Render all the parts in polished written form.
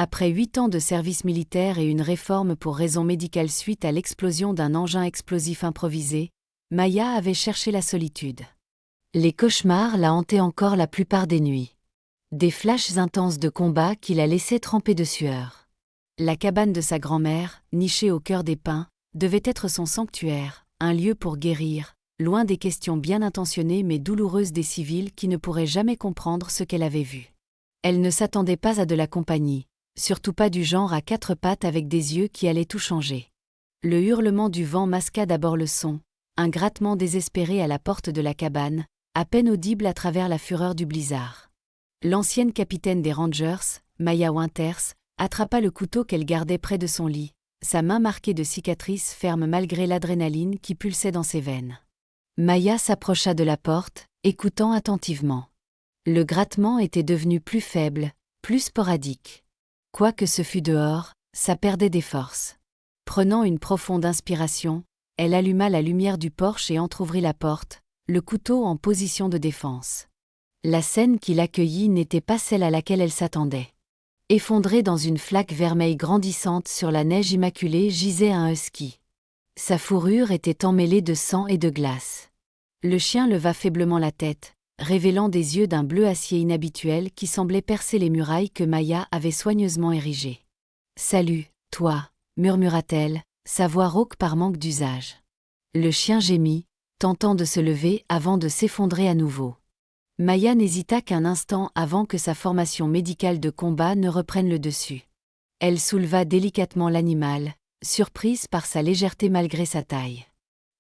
Après 8 ans de service militaire et une réforme pour raison médicale suite à l'explosion d'un engin explosif improvisé, Maya avait cherché la solitude. Les cauchemars la hantaient encore la plupart des nuits. Des flashs intenses de combat qui la laissaient tremper de sueur. La cabane de sa grand-mère, nichée au cœur des pins, devait être son sanctuaire, un lieu pour guérir, loin des questions bien intentionnées mais douloureuses des civils qui ne pourraient jamais comprendre ce qu'elle avait vu. Elle ne s'attendait pas à de la compagnie, surtout pas du genre à 4 pattes avec des yeux qui allaient tout changer. Le hurlement du vent masqua d'abord le son, un grattement désespéré à la porte de la cabane, à peine audible à travers la fureur du blizzard. L'ancienne capitaine des Rangers, Maya Winters, attrapa le couteau qu'elle gardait près de son lit, sa main marquée de cicatrices ferme malgré l'adrénaline qui pulsait dans ses veines. Maya s'approcha de la porte, écoutant attentivement. Le grattement était devenu plus faible, plus sporadique. Quoi que ce fût dehors, ça perdait des forces. Prenant une profonde inspiration, elle alluma la lumière du porche et entr'ouvrit la porte, le couteau en position de défense. La scène qui l'accueillit n'était pas celle à laquelle elle s'attendait. Effondré dans une flaque vermeille grandissante sur la neige immaculée gisait un husky. Sa fourrure était emmêlée de sang et de glace. Le chien leva faiblement la tête, révélant des yeux d'un bleu acier inhabituel qui semblait percer les murailles que Maya avait soigneusement érigées. « Salut, toi » murmura-t-elle, sa voix rauque par manque d'usage. Le chien gémit, tentant de se lever avant de s'effondrer à nouveau. Maya n'hésita qu'un instant avant que sa formation médicale de combat ne reprenne le dessus. Elle souleva délicatement l'animal, surprise par sa légèreté malgré sa taille.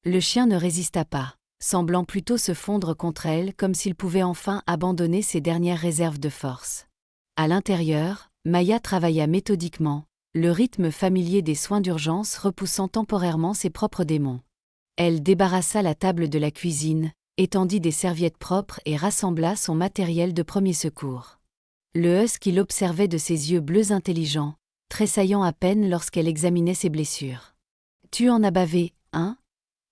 Le chien ne résista pas, semblant plutôt se fondre contre elle comme s'il pouvait enfin abandonner ses dernières réserves de force. À l'intérieur, Maya travailla méthodiquement, le rythme familier des soins d'urgence repoussant temporairement ses propres démons. Elle débarrassa la table de la cuisine, étendit des serviettes propres et rassembla son matériel de premier secours. Le husky l'observait de ses yeux bleus intelligents, tressaillant à peine lorsqu'elle examinait ses blessures. « Tu en as bavé, hein »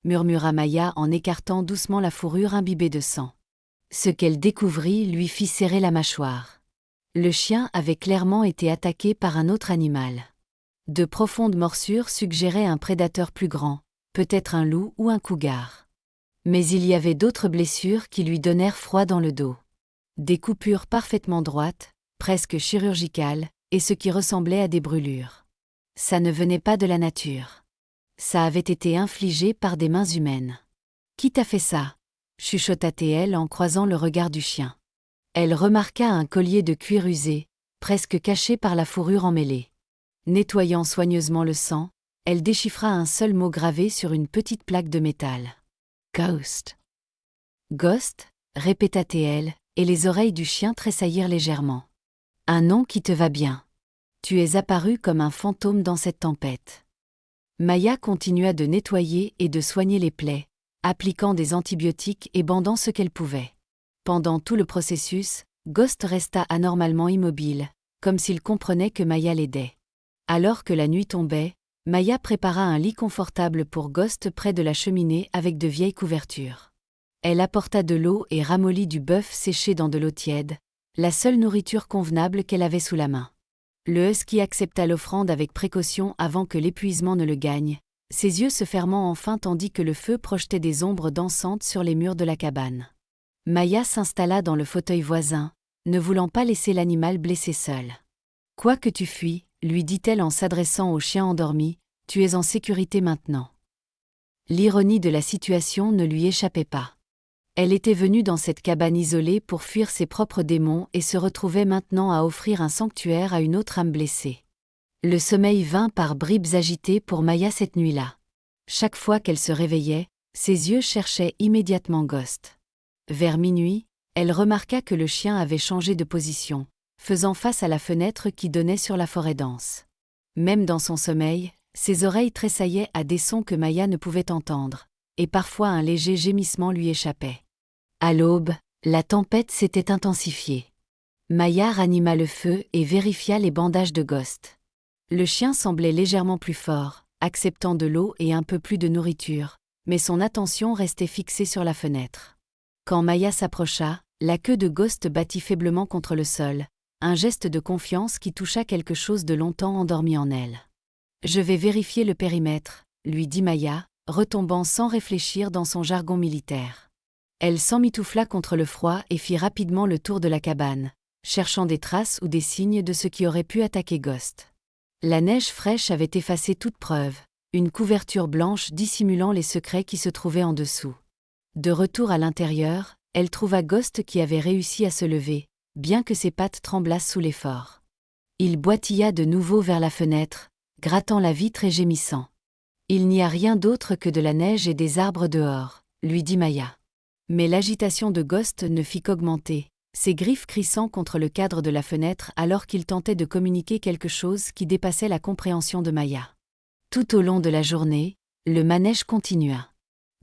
murmura Maya en écartant doucement la fourrure imbibée de sang. Ce qu'elle découvrit lui fit serrer la mâchoire. Le chien avait clairement été attaqué par un autre animal. De profondes morsures suggéraient un prédateur plus grand, peut-être un loup ou un cougar. Mais il y avait d'autres blessures qui lui donnèrent froid dans le dos. Des coupures parfaitement droites, presque chirurgicales, et ce qui ressemblait à des brûlures. Ça ne venait pas de la nature. Ça avait été infligé par des mains humaines. « Qui t'a fait ça » chuchota-t-elle en croisant le regard du chien. Elle remarqua un collier de cuir usé, presque caché par la fourrure emmêlée. Nettoyant soigneusement le sang, elle déchiffra un seul mot gravé sur une petite plaque de métal. Ghost. Ghost, répéta-t-elle, et les oreilles du chien tressaillirent légèrement. Un nom qui te va bien. Tu es apparu comme un fantôme dans cette tempête. Maya continua de nettoyer et de soigner les plaies, appliquant des antibiotiques et bandant ce qu'elle pouvait. Pendant tout le processus, Ghost resta anormalement immobile, comme s'il comprenait que Maya l'aidait. Alors que la nuit tombait, Maya prépara un lit confortable pour Ghost près de la cheminée avec de vieilles couvertures. Elle apporta de l'eau et ramollit du bœuf séché dans de l'eau tiède, la seule nourriture convenable qu'elle avait sous la main. Le husky accepta l'offrande avec précaution avant que l'épuisement ne le gagne, ses yeux se fermant enfin tandis que le feu projetait des ombres dansantes sur les murs de la cabane. Maya s'installa dans le fauteuil voisin, ne voulant pas laisser l'animal blessé seul. « Quoi que tu fuis, » lui dit-elle en s'adressant au chien endormi, « tu es en sécurité maintenant. » L'ironie de la situation ne lui échappait pas. Elle était venue dans cette cabane isolée pour fuir ses propres démons et se retrouvait maintenant à offrir un sanctuaire à une autre âme blessée. Le sommeil vint par bribes agitées pour Maya cette nuit-là. Chaque fois qu'elle se réveillait, ses yeux cherchaient immédiatement Ghost. Vers minuit, elle remarqua que le chien avait changé de position, faisant face à la fenêtre qui donnait sur la forêt dense. Même dans son sommeil, ses oreilles tressaillaient à des sons que Maya ne pouvait entendre, et parfois un léger gémissement lui échappait. À l'aube, la tempête s'était intensifiée. Maya ranima le feu et vérifia les bandages de Ghost. Le chien semblait légèrement plus fort, acceptant de l'eau et un peu plus de nourriture, mais son attention restait fixée sur la fenêtre. Quand Maya s'approcha, la queue de Ghost battit faiblement contre le sol, un geste de confiance qui toucha quelque chose de longtemps endormi en elle. « Je vais vérifier le périmètre », lui dit Maya, retombant sans réfléchir dans son jargon militaire. Elle s'emmitoufla contre le froid et fit rapidement le tour de la cabane, cherchant des traces ou des signes de ce qui aurait pu attaquer Ghost. La neige fraîche avait effacé toute preuve, une couverture blanche dissimulant les secrets qui se trouvaient en dessous. De retour à l'intérieur, elle trouva Ghost qui avait réussi à se lever, bien que ses pattes tremblassent sous l'effort. Il boitilla de nouveau vers la fenêtre, grattant la vitre et gémissant. « Il n'y a rien d'autre que de la neige et des arbres dehors », lui dit Maya. Mais l'agitation de Ghost ne fit qu'augmenter, ses griffes crissant contre le cadre de la fenêtre alors qu'il tentait de communiquer quelque chose qui dépassait la compréhension de Maya. Tout au long de la journée, le manège continua.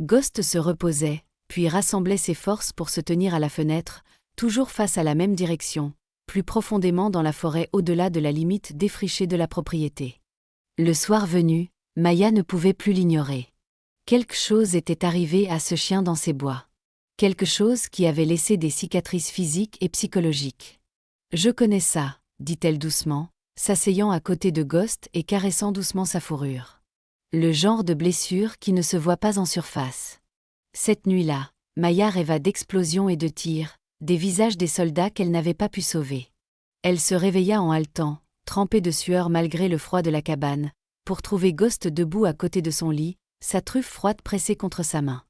Ghost se reposait, puis rassemblait ses forces pour se tenir à la fenêtre, toujours face à la même direction, plus profondément dans la forêt au-delà de la limite défrichée de la propriété. Le soir venu, Maya ne pouvait plus l'ignorer. Quelque chose était arrivé à ce chien dans ces bois. Quelque chose qui avait laissé des cicatrices physiques et psychologiques. « Je connais ça », dit-elle doucement, s'asseyant à côté de Ghost et caressant doucement sa fourrure. Le genre de blessure qui ne se voit pas en surface. Cette nuit-là, Maya rêva d'explosions et de tirs, des visages des soldats qu'elle n'avait pas pu sauver. Elle se réveilla en haletant, trempée de sueur malgré le froid de la cabane, pour trouver Ghost debout à côté de son lit, sa truffe froide pressée contre sa main.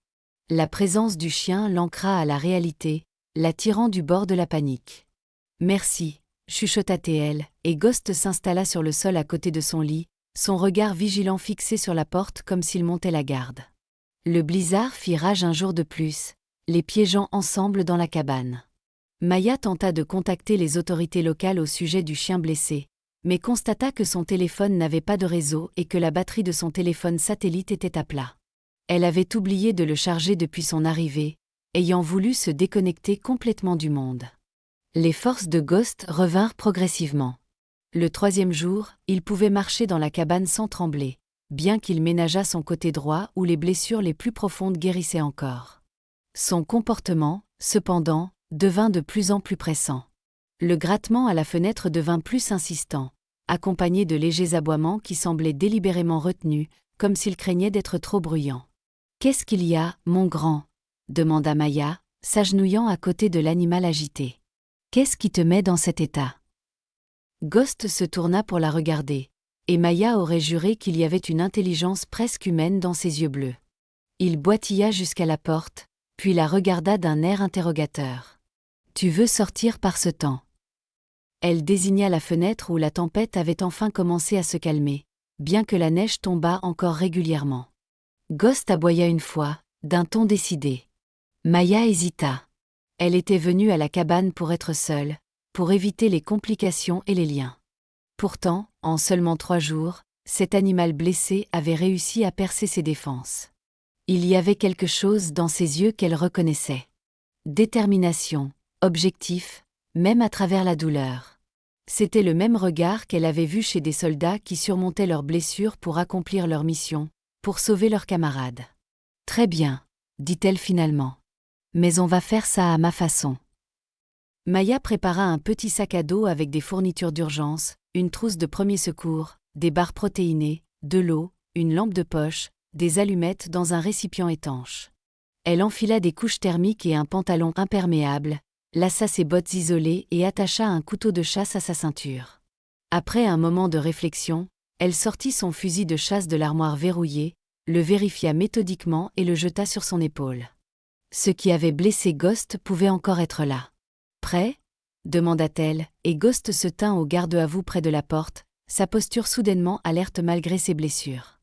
La présence du chien l'ancra à la réalité, l'attirant du bord de la panique. « Merci », chuchota-t-elle, et Ghost s'installa sur le sol à côté de son lit, son regard vigilant fixé sur la porte comme s'il montait la garde. Le blizzard fit rage un jour de plus, les piégeant ensemble dans la cabane. Maya tenta de contacter les autorités locales au sujet du chien blessé, mais constata que son téléphone n'avait pas de réseau et que la batterie de son téléphone satellite était à plat. Elle avait oublié de le charger depuis son arrivée, ayant voulu se déconnecter complètement du monde. Les forces de Ghost revinrent progressivement. Le 3e jour, il pouvait marcher dans la cabane sans trembler, bien qu'il ménageât son côté droit où les blessures les plus profondes guérissaient encore. Son comportement, cependant, devint de plus en plus pressant. Le grattement à la fenêtre devint plus insistant, accompagné de légers aboiements qui semblaient délibérément retenus, comme s'il craignait d'être trop bruyant. « Qu'est-ce qu'il y a, mon grand ?» demanda Maya, s'agenouillant à côté de l'animal agité. « Qu'est-ce qui te met dans cet état ?» Ghost se tourna pour la regarder, et Maya aurait juré qu'il y avait une intelligence presque humaine dans ses yeux bleus. Il boitilla jusqu'à la porte, puis la regarda d'un air interrogateur. « Tu veux sortir par ce temps ?» Elle désigna la fenêtre où la tempête avait enfin commencé à se calmer, bien que la neige tombât encore régulièrement. Ghost aboya une fois, d'un ton décidé. Maya hésita. Elle était venue à la cabane pour être seule, pour éviter les complications et les liens. Pourtant, en seulement 3 jours, cet animal blessé avait réussi à percer ses défenses. Il y avait quelque chose dans ses yeux qu'elle reconnaissait. Détermination, objectif, même à travers la douleur. C'était le même regard qu'elle avait vu chez des soldats qui surmontaient leurs blessures pour accomplir leur mission, pour sauver leurs camarades. « Très bien, » dit-elle finalement. « Mais on va faire ça à ma façon. » Maya prépara un petit sac à dos avec des fournitures d'urgence, une trousse de premier secours, des barres protéinées, de l'eau, une lampe de poche, des allumettes dans un récipient étanche. Elle enfila des couches thermiques et un pantalon imperméable, lassa ses bottes isolées et attacha un couteau de chasse à sa ceinture. Après un moment de réflexion, elle sortit son fusil de chasse de l'armoire verrouillée, le vérifia méthodiquement et le jeta sur son épaule. Ce qui avait blessé Ghost pouvait encore être là. « Prêt ?» demanda-t-elle, et Ghost se tint au garde-à-vous près de la porte, sa posture soudainement alerte malgré ses blessures.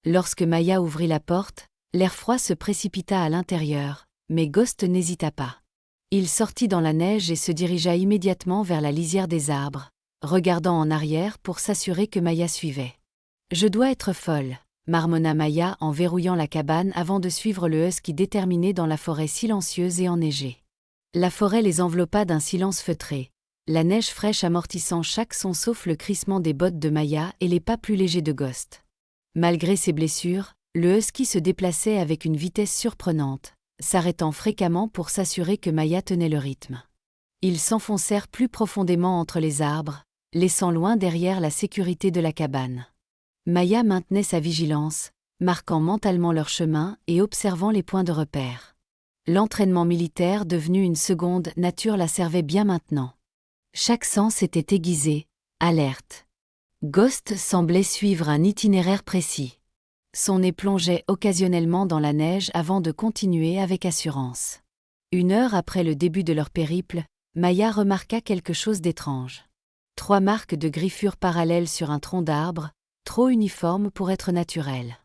Lorsque Maya ouvrit la porte, l'air froid se précipita à l'intérieur, mais Ghost n'hésita pas. Il sortit dans la neige et se dirigea immédiatement vers la lisière des arbres, regardant en arrière pour s'assurer que Maya suivait. « Je dois être folle », marmonna Maya en verrouillant la cabane avant de suivre le husky déterminé dans la forêt silencieuse et enneigée. La forêt les enveloppa d'un silence feutré, la neige fraîche amortissant chaque son sauf le crissement des bottes de Maya et les pas plus légers de Ghost. Malgré ses blessures, le husky se déplaçait avec une vitesse surprenante, s'arrêtant fréquemment pour s'assurer que Maya tenait le rythme. Ils s'enfoncèrent plus profondément entre les arbres, laissant loin derrière la sécurité de la cabane. Maya maintenait sa vigilance, marquant mentalement leur chemin et observant les points de repère. L'entraînement militaire devenu une seconde nature la servait bien maintenant. Chaque sens était aiguisé, alerte. Ghost semblait suivre un itinéraire précis. Son nez plongeait occasionnellement dans la neige avant de continuer avec assurance. 1 heure après le début de leur périple, Maya remarqua quelque chose d'étrange. 3 marques de griffures parallèles sur un tronc d'arbre, trop uniformes pour être naturelles.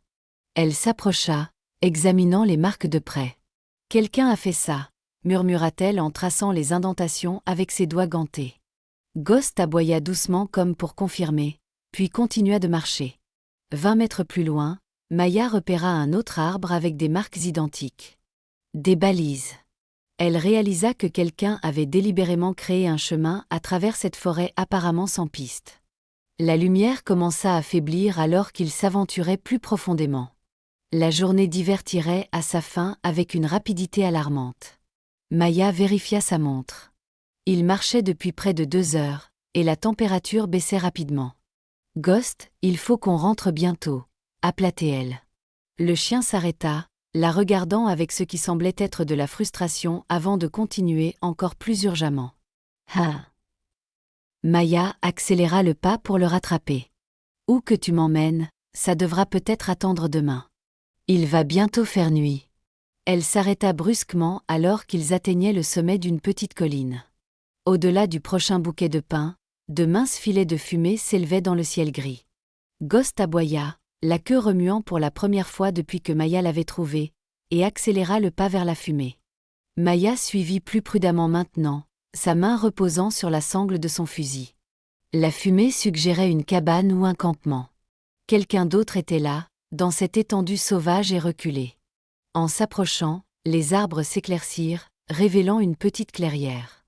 Elle s'approcha, examinant les marques de près. « Quelqu'un a fait ça », murmura-t-elle en traçant les indentations avec ses doigts gantés. Ghost aboya doucement comme pour confirmer, puis continua de marcher. 20 mètres plus loin, Maya repéra un autre arbre avec des marques identiques. Des balises. Elle réalisa que quelqu'un avait délibérément créé un chemin à travers cette forêt apparemment sans piste. La lumière commença à faiblir alors qu'ils s'aventuraient plus profondément. La journée d'hiver tirait à sa fin avec une rapidité alarmante. Maya vérifia sa montre. Il marchait depuis près de 2 heures, et la température baissait rapidement. « Ghost, il faut qu'on rentre bientôt », appela-t-elle. Le chien s'arrêta, la regardant avec ce qui semblait être de la frustration avant de continuer encore plus urgemment. « Ah !» Maya accéléra le pas pour le rattraper. « Où que tu m'emmènes, ça devra peut-être attendre demain. Il va bientôt faire nuit. » Elle s'arrêta brusquement alors qu'ils atteignaient le sommet d'une petite colline. Au-delà du prochain bouquet de pins, de minces filets de fumée s'élevaient dans le ciel gris. Ghost aboya, la queue remuant pour la première fois depuis que Maya l'avait trouvé, et accéléra le pas vers la fumée. Maya suivit plus prudemment maintenant, sa main reposant sur la sangle de son fusil. La fumée suggérait une cabane ou un campement. Quelqu'un d'autre était là, dans cette étendue sauvage et reculée. En s'approchant, les arbres s'éclaircirent, révélant une petite clairière.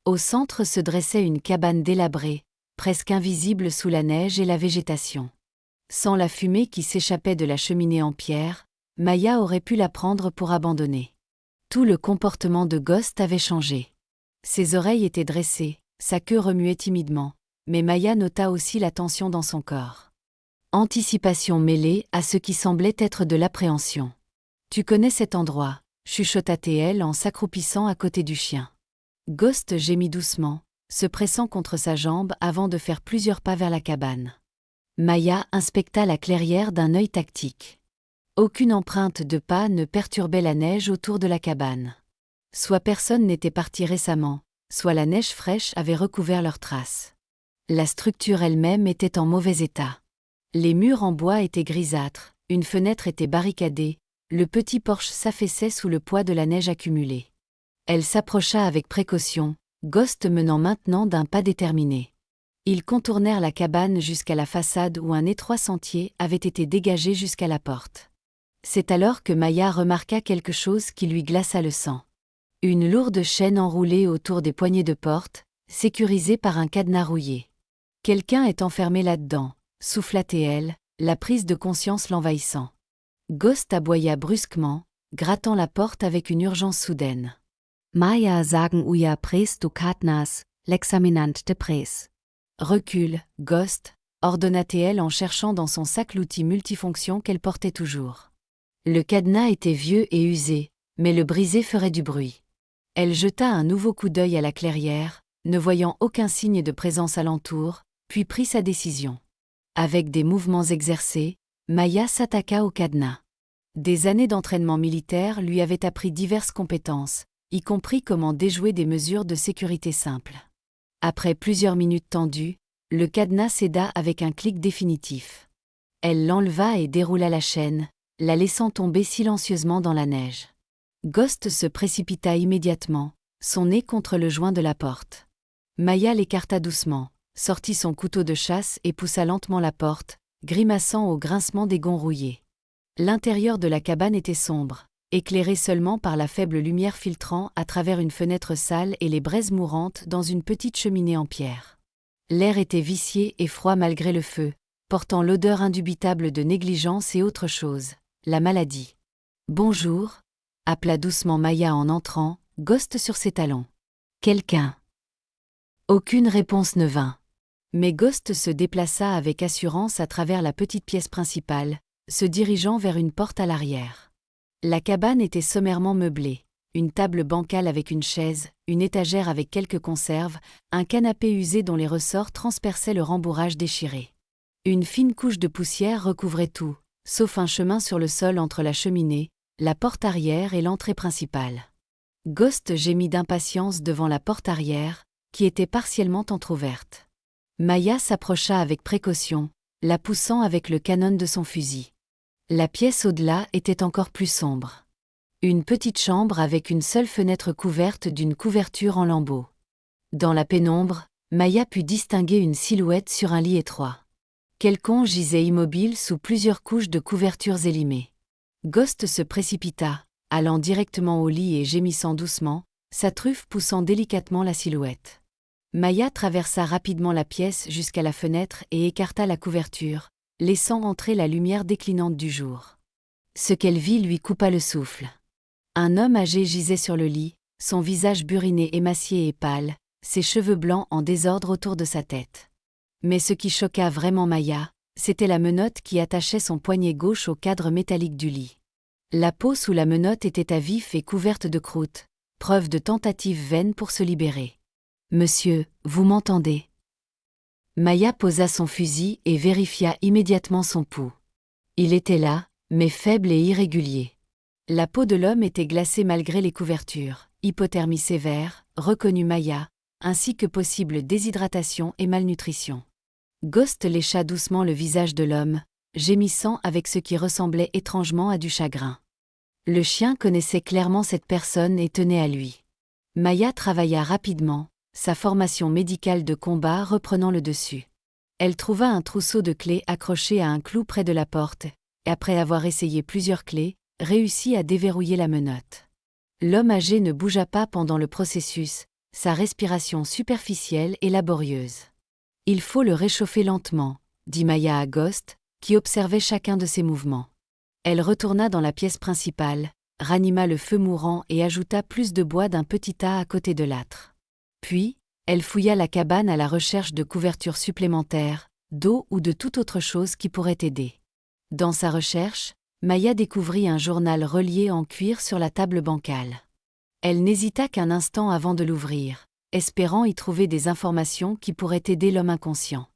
Au centre se dressait une cabane délabrée, presque invisible sous la neige et la végétation. Sans la fumée qui s'échappait de la cheminée en pierre, Maya aurait pu la prendre pour abandonner. Tout le comportement de Ghost avait changé. Ses oreilles étaient dressées, sa queue remuait timidement, mais Maya nota aussi la tension dans son corps. Anticipation mêlée à ce qui semblait être de l'appréhension. « Tu connais cet endroit », chuchota-t-elle en s'accroupissant à côté du chien. Ghost gémit doucement, se pressant contre sa jambe avant de faire plusieurs pas vers la cabane. Maya inspecta la clairière d'un œil tactique. Aucune empreinte de pas ne perturbait la neige autour de la cabane. Soit personne n'était parti récemment, soit la neige fraîche avait recouvert leurs traces. La structure elle-même était en mauvais état. Les murs en bois étaient grisâtres, une fenêtre était barricadée, le petit porche s'affaissait sous le poids de la neige accumulée. Elle s'approcha avec précaution, Ghost menant maintenant d'un pas déterminé. Ils contournèrent la cabane jusqu'à la façade où un étroit sentier avait été dégagé jusqu'à la porte. C'est alors que Maya remarqua quelque chose qui lui glaça le sang. Une lourde chaîne enroulée autour des poignées de porte, sécurisée par un cadenas rouillé. « Quelqu'un est enfermé là-dedans », souffla-t-elle, la prise de conscience l'envahissant. Ghost aboya brusquement, grattant la porte avec une urgence soudaine. Maya sagen uja pres du cadnas, l'examinant de pres. Recule, Ghost, ordonna-t-elle en cherchant dans son sac l'outil multifonction qu'elle portait toujours. Le cadenas était vieux et usé, mais le briser ferait du bruit. Elle jeta un nouveau coup d'œil à la clairière, ne voyant aucun signe de présence alentour, puis prit sa décision. Avec des mouvements exercés, Maya s'attaqua au cadenas. Des années d'entraînement militaire lui avaient appris diverses compétences, y compris comment déjouer des mesures de sécurité simples. Après plusieurs minutes tendues, le cadenas céda avec un clic définitif. Elle l'enleva et déroula la chaîne, la laissant tomber silencieusement dans la neige. Ghost se précipita immédiatement, son nez contre le joint de la porte. Maya l'écarta doucement, sortit son couteau de chasse et poussa lentement la porte, grimaçant au grincement des gonds rouillés. L'intérieur de la cabane était sombre, éclairé seulement par la faible lumière filtrant à travers une fenêtre sale et les braises mourantes dans une petite cheminée en pierre. L'air était vicié et froid malgré le feu, portant l'odeur indubitable de négligence et autre chose, la maladie. « Bonjour », appela doucement Maya en entrant, Ghost sur ses talons. « Quelqu'un. Aucune réponse ne vint. Mais Ghost se déplaça avec assurance à travers la petite pièce principale, se dirigeant vers une porte à l'arrière. La cabane était sommairement meublée. Une table bancale avec une chaise, une étagère avec quelques conserves, un canapé usé dont les ressorts transperçaient le rembourrage déchiré. Une fine couche de poussière recouvrait tout, sauf un chemin sur le sol entre la cheminée, la porte arrière et l'entrée principale. Ghost gémit d'impatience devant la porte arrière, qui était partiellement entr'ouverte. Maya s'approcha avec précaution, la poussant avec le canon de son fusil. La pièce au-delà était encore plus sombre. Une petite chambre avec une seule fenêtre couverte d'une couverture en lambeaux. Dans la pénombre, Maya put distinguer une silhouette sur un lit étroit. Quelqu'un gisait immobile sous plusieurs couches de couvertures élimées. Ghost se précipita, allant directement au lit et gémissant doucement, sa truffe poussant délicatement la silhouette. Maya traversa rapidement la pièce jusqu'à la fenêtre et écarta la couverture, laissant entrer la lumière déclinante du jour. Ce qu'elle vit lui coupa le souffle. Un homme âgé gisait sur le lit, son visage buriné émacié et pâle, ses cheveux blancs en désordre autour de sa tête. Mais ce qui choqua vraiment Maya, c'était la menotte qui attachait son poignet gauche au cadre métallique du lit. La peau sous la menotte était à vif et couverte de croûte, preuve de tentative vaine pour se libérer. « Monsieur, vous m'entendez ?» Maya posa son fusil et vérifia immédiatement son pouls. Il était là, mais faible et irrégulier. La peau de l'homme était glacée malgré les couvertures, hypothermie sévère, reconnut Maya, ainsi que possible déshydratation et malnutrition. Ghost lécha doucement le visage de l'homme, gémissant avec ce qui ressemblait étrangement à du chagrin. Le chien connaissait clairement cette personne et tenait à lui. Maya travailla rapidement, sa formation médicale de combat reprenant le dessus. Elle trouva un trousseau de clés accroché à un clou près de la porte, et après avoir essayé plusieurs clés, réussit à déverrouiller la menotte. L'homme âgé ne bougea pas pendant le processus, sa respiration superficielle et laborieuse. « Il faut le réchauffer lentement », dit Maya à Ghost, qui observait chacun de ses mouvements. Elle retourna dans la pièce principale, ranima le feu mourant et ajouta plus de bois d'un petit tas à côté de l'âtre. Puis, elle fouilla la cabane à la recherche de couvertures supplémentaires, d'eau ou de toute autre chose qui pourrait aider. Dans sa recherche, Maya découvrit un journal relié en cuir sur la table bancale. Elle n'hésita qu'un instant avant de l'ouvrir, espérant y trouver des informations qui pourraient aider l'homme inconscient.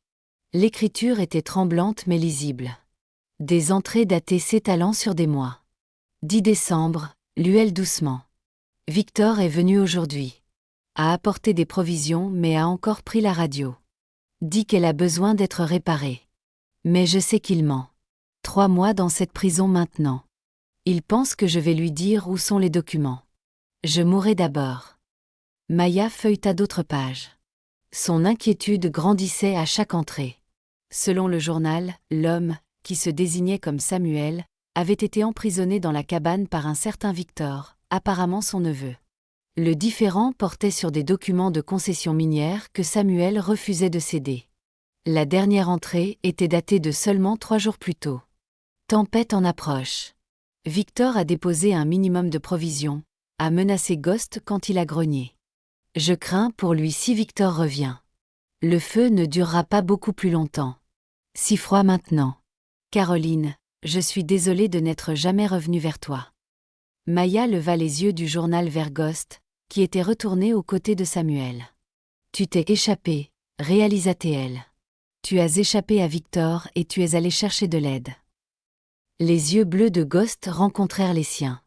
L'écriture était tremblante mais lisible. Des entrées datées s'étalant sur des mois. 10 décembre, Luelle doucement. Victor est venu aujourd'hui. A apporté des provisions mais a encore pris la radio. Dit qu'elle a besoin d'être réparée. Mais je sais qu'il ment. 3 mois dans cette prison maintenant. Il pense que je vais lui dire où sont les documents. Je mourrai d'abord. Maya feuilleta d'autres pages. Son inquiétude grandissait à chaque entrée. Selon le journal, l'homme, qui se désignait comme Samuel, avait été emprisonné dans la cabane par un certain Victor, apparemment son neveu. Le différend portait sur des documents de concession minière que Samuel refusait de céder. La dernière entrée était datée de seulement 3 jours plus tôt. Tempête en approche. Victor a déposé un minimum de provisions, a menacé Ghost quand il a grogné. Je crains pour lui si Victor revient. Le feu ne durera pas beaucoup plus longtemps. Si froid maintenant. Caroline, je suis désolée de n'être jamais revenue vers toi. Maya leva les yeux du journal vers Ghost, qui était retourné aux côtés de Samuel. Tu t'es échappé, réalisa-t-elle. Tu as échappé à Victor et tu es allé chercher de l'aide. Les yeux bleus de Ghost rencontrèrent les siens.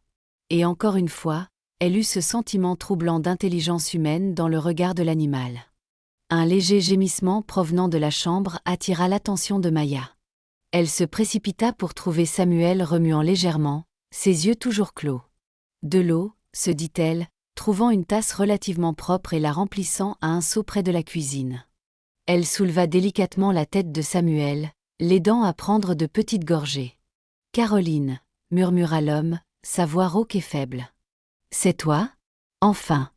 Et encore une fois, elle eut ce sentiment troublant d'intelligence humaine dans le regard de l'animal. Un léger gémissement provenant de la chambre attira l'attention de Maya. Elle se précipita pour trouver Samuel remuant légèrement, ses yeux toujours clos. De l'eau, se dit-elle, trouvant une tasse relativement propre et la remplissant à un seau près de la cuisine. Elle souleva délicatement la tête de Samuel, l'aidant à prendre de petites gorgées. « Caroline » murmura l'homme, sa voix rauque et faible. « C'est toi ? Enfin !»«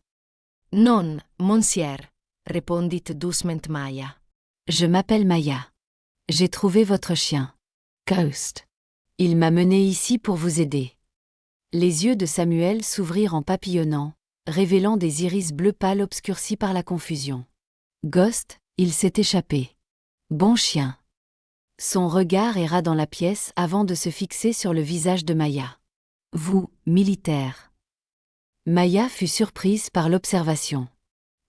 Non, monsieur » répondit doucement Maya. « Je m'appelle Maya. J'ai trouvé votre chien. Ghost. Il m'a mené ici pour vous aider. » Les yeux de Samuel s'ouvrirent en papillonnant, révélant des iris bleu pâle obscurcis par la confusion. Ghost, il s'est échappé. Bon chien. Son regard erra dans la pièce avant de se fixer sur le visage de Maya. Vous, militaire. Maya fut surprise par l'observation.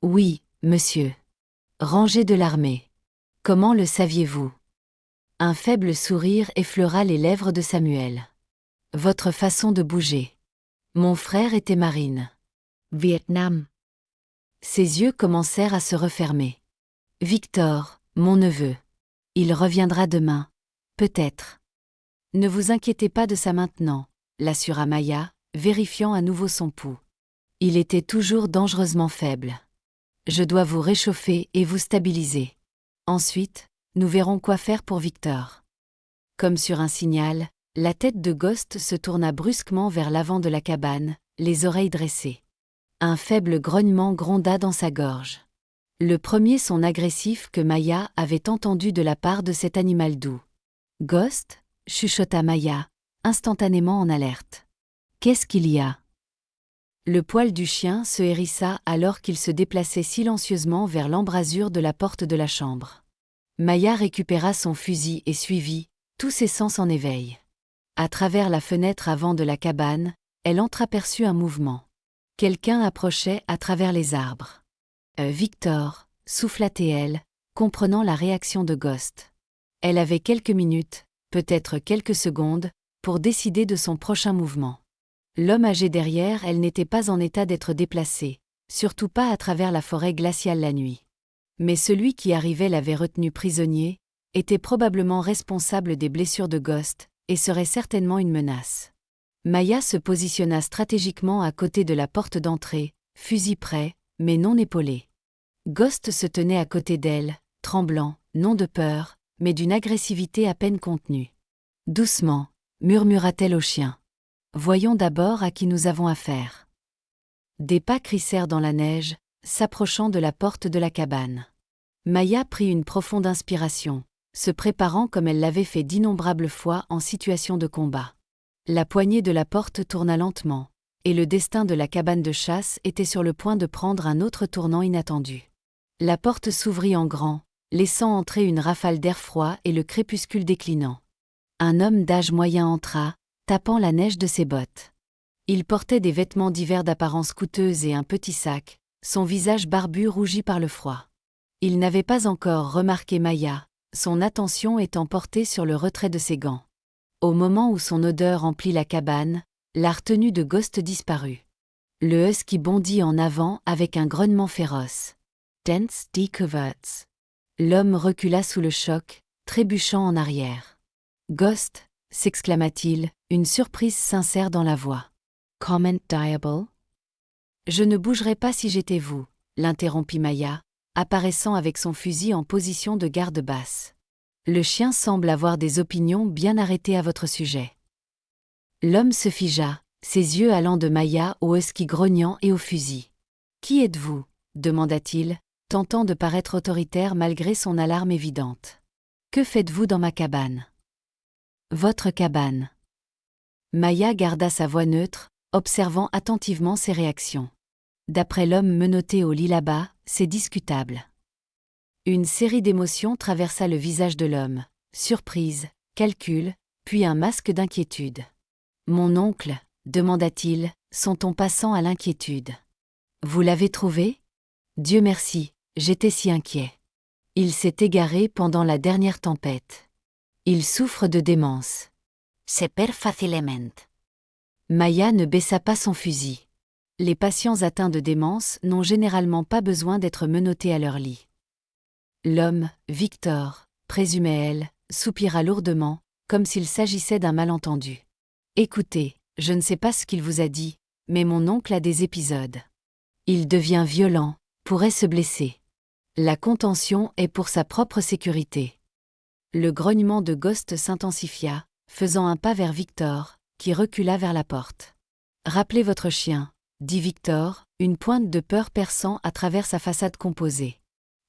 Oui, monsieur. Rangé de l'armée. Comment le saviez-vous? Un faible sourire effleura les lèvres de Samuel. Votre façon de bouger. Mon frère était marine. Vietnam. Ses yeux commencèrent à se refermer. Victor, mon neveu. Il reviendra demain. Peut-être. Ne vous inquiétez pas de ça maintenant, l'assura Maya, vérifiant à nouveau son pouls. Il était toujours dangereusement faible. Je dois vous réchauffer et vous stabiliser. Ensuite, nous verrons quoi faire pour Victor. Comme sur un signal, la tête de Ghost se tourna brusquement vers l'avant de la cabane, les oreilles dressées. Un faible grognement gronda dans sa gorge. Le premier son agressif que Maya avait entendu de la part de cet animal doux. Ghost, chuchota Maya, instantanément en alerte. Qu'est-ce qu'il y a? Le poil du chien se hérissa alors qu'il se déplaçait silencieusement vers l'embrasure de la porte de la chambre. Maya récupéra son fusil et suivit, tous ses sens en éveil. À travers la fenêtre avant de la cabane, elle entreaperçut un mouvement. Quelqu'un approchait à travers les arbres. Victor, souffla-t-elle, comprenant la réaction de Ghost. Elle avait quelques minutes, peut-être quelques secondes, pour décider de son prochain mouvement. L'homme âgé derrière elle n'était pas en état d'être déplacé, surtout pas à travers la forêt glaciale la nuit. Mais celui qui arrivait l'avait retenu prisonnier, était probablement responsable des blessures de Ghost, et serait certainement une menace. Maya se positionna stratégiquement à côté de la porte d'entrée, fusil prêt, mais non épaulé. Ghost se tenait à côté d'elle, tremblant, non de peur, mais d'une agressivité à peine contenue. Doucement, murmura-t-elle au chien. Voyons d'abord à qui nous avons affaire. Des pas crissèrent dans la neige, s'approchant de la porte de la cabane. Maya prit une profonde inspiration, se préparant comme elle l'avait fait d'innombrables fois en situation de combat. La poignée de la porte tourna lentement, et le destin de la cabane de chasse était sur le point de prendre un autre tournant inattendu. La porte s'ouvrit en grand, laissant entrer une rafale d'air froid et le crépuscule déclinant. Un homme d'âge moyen entra, tapant la neige de ses bottes. Il portait des vêtements d'hiver d'apparence coûteuse et un petit sac, son visage barbu rougi par le froid. Il n'avait pas encore remarqué Maya, son attention étant portée sur le retrait de ses gants. Au moment où son odeur emplit la cabane, la retenue de Ghost disparut. Le husky bondit en avant avec un grognement féroce. Tense Decouverts. L'homme recula sous le choc, trébuchant en arrière. Ghost, s'exclama-t-il, une surprise sincère dans la voix. Comment diable? Je ne bougerais pas si j'étais vous, l'interrompit Maya, apparaissant avec son fusil en position de garde basse. Le chien semble avoir des opinions bien arrêtées à votre sujet. L'homme se figea, ses yeux allant de Maya au husky grognant et au fusil. Qui êtes-vous? Demanda-t-il, tentant de paraître autoritaire malgré son alarme évidente. Que faites-vous dans ma cabane? Votre cabane. Maya garda sa voix neutre, observant attentivement ses réactions. D'après l'homme menotté au lit là-bas, c'est discutable. Une série d'émotions traversa le visage de l'homme, surprise, calcul, puis un masque d'inquiétude. Mon oncle, demanda-t-il, son ton passant à l'inquiétude. Vous l'avez trouvé? Dieu merci, j'étais si inquiet. Il s'est égaré pendant la dernière tempête. Il souffre de démence. Se perd facilement. Maya ne baissa pas son fusil. Les patients atteints de démence n'ont généralement pas besoin d'être menottés à leur lit. L'homme, Victor, présumait-elle, soupira lourdement, comme s'il s'agissait d'un malentendu. Écoutez, je ne sais pas ce qu'il vous a dit, mais mon oncle a des épisodes. Il devient violent, pourrait se blesser. La contention est pour sa propre sécurité. Le grognement de Ghost s'intensifia, faisant un pas vers Victor, qui recula vers la porte. Rappelez votre chien, dit Victor, une pointe de peur perçant à travers sa façade composée.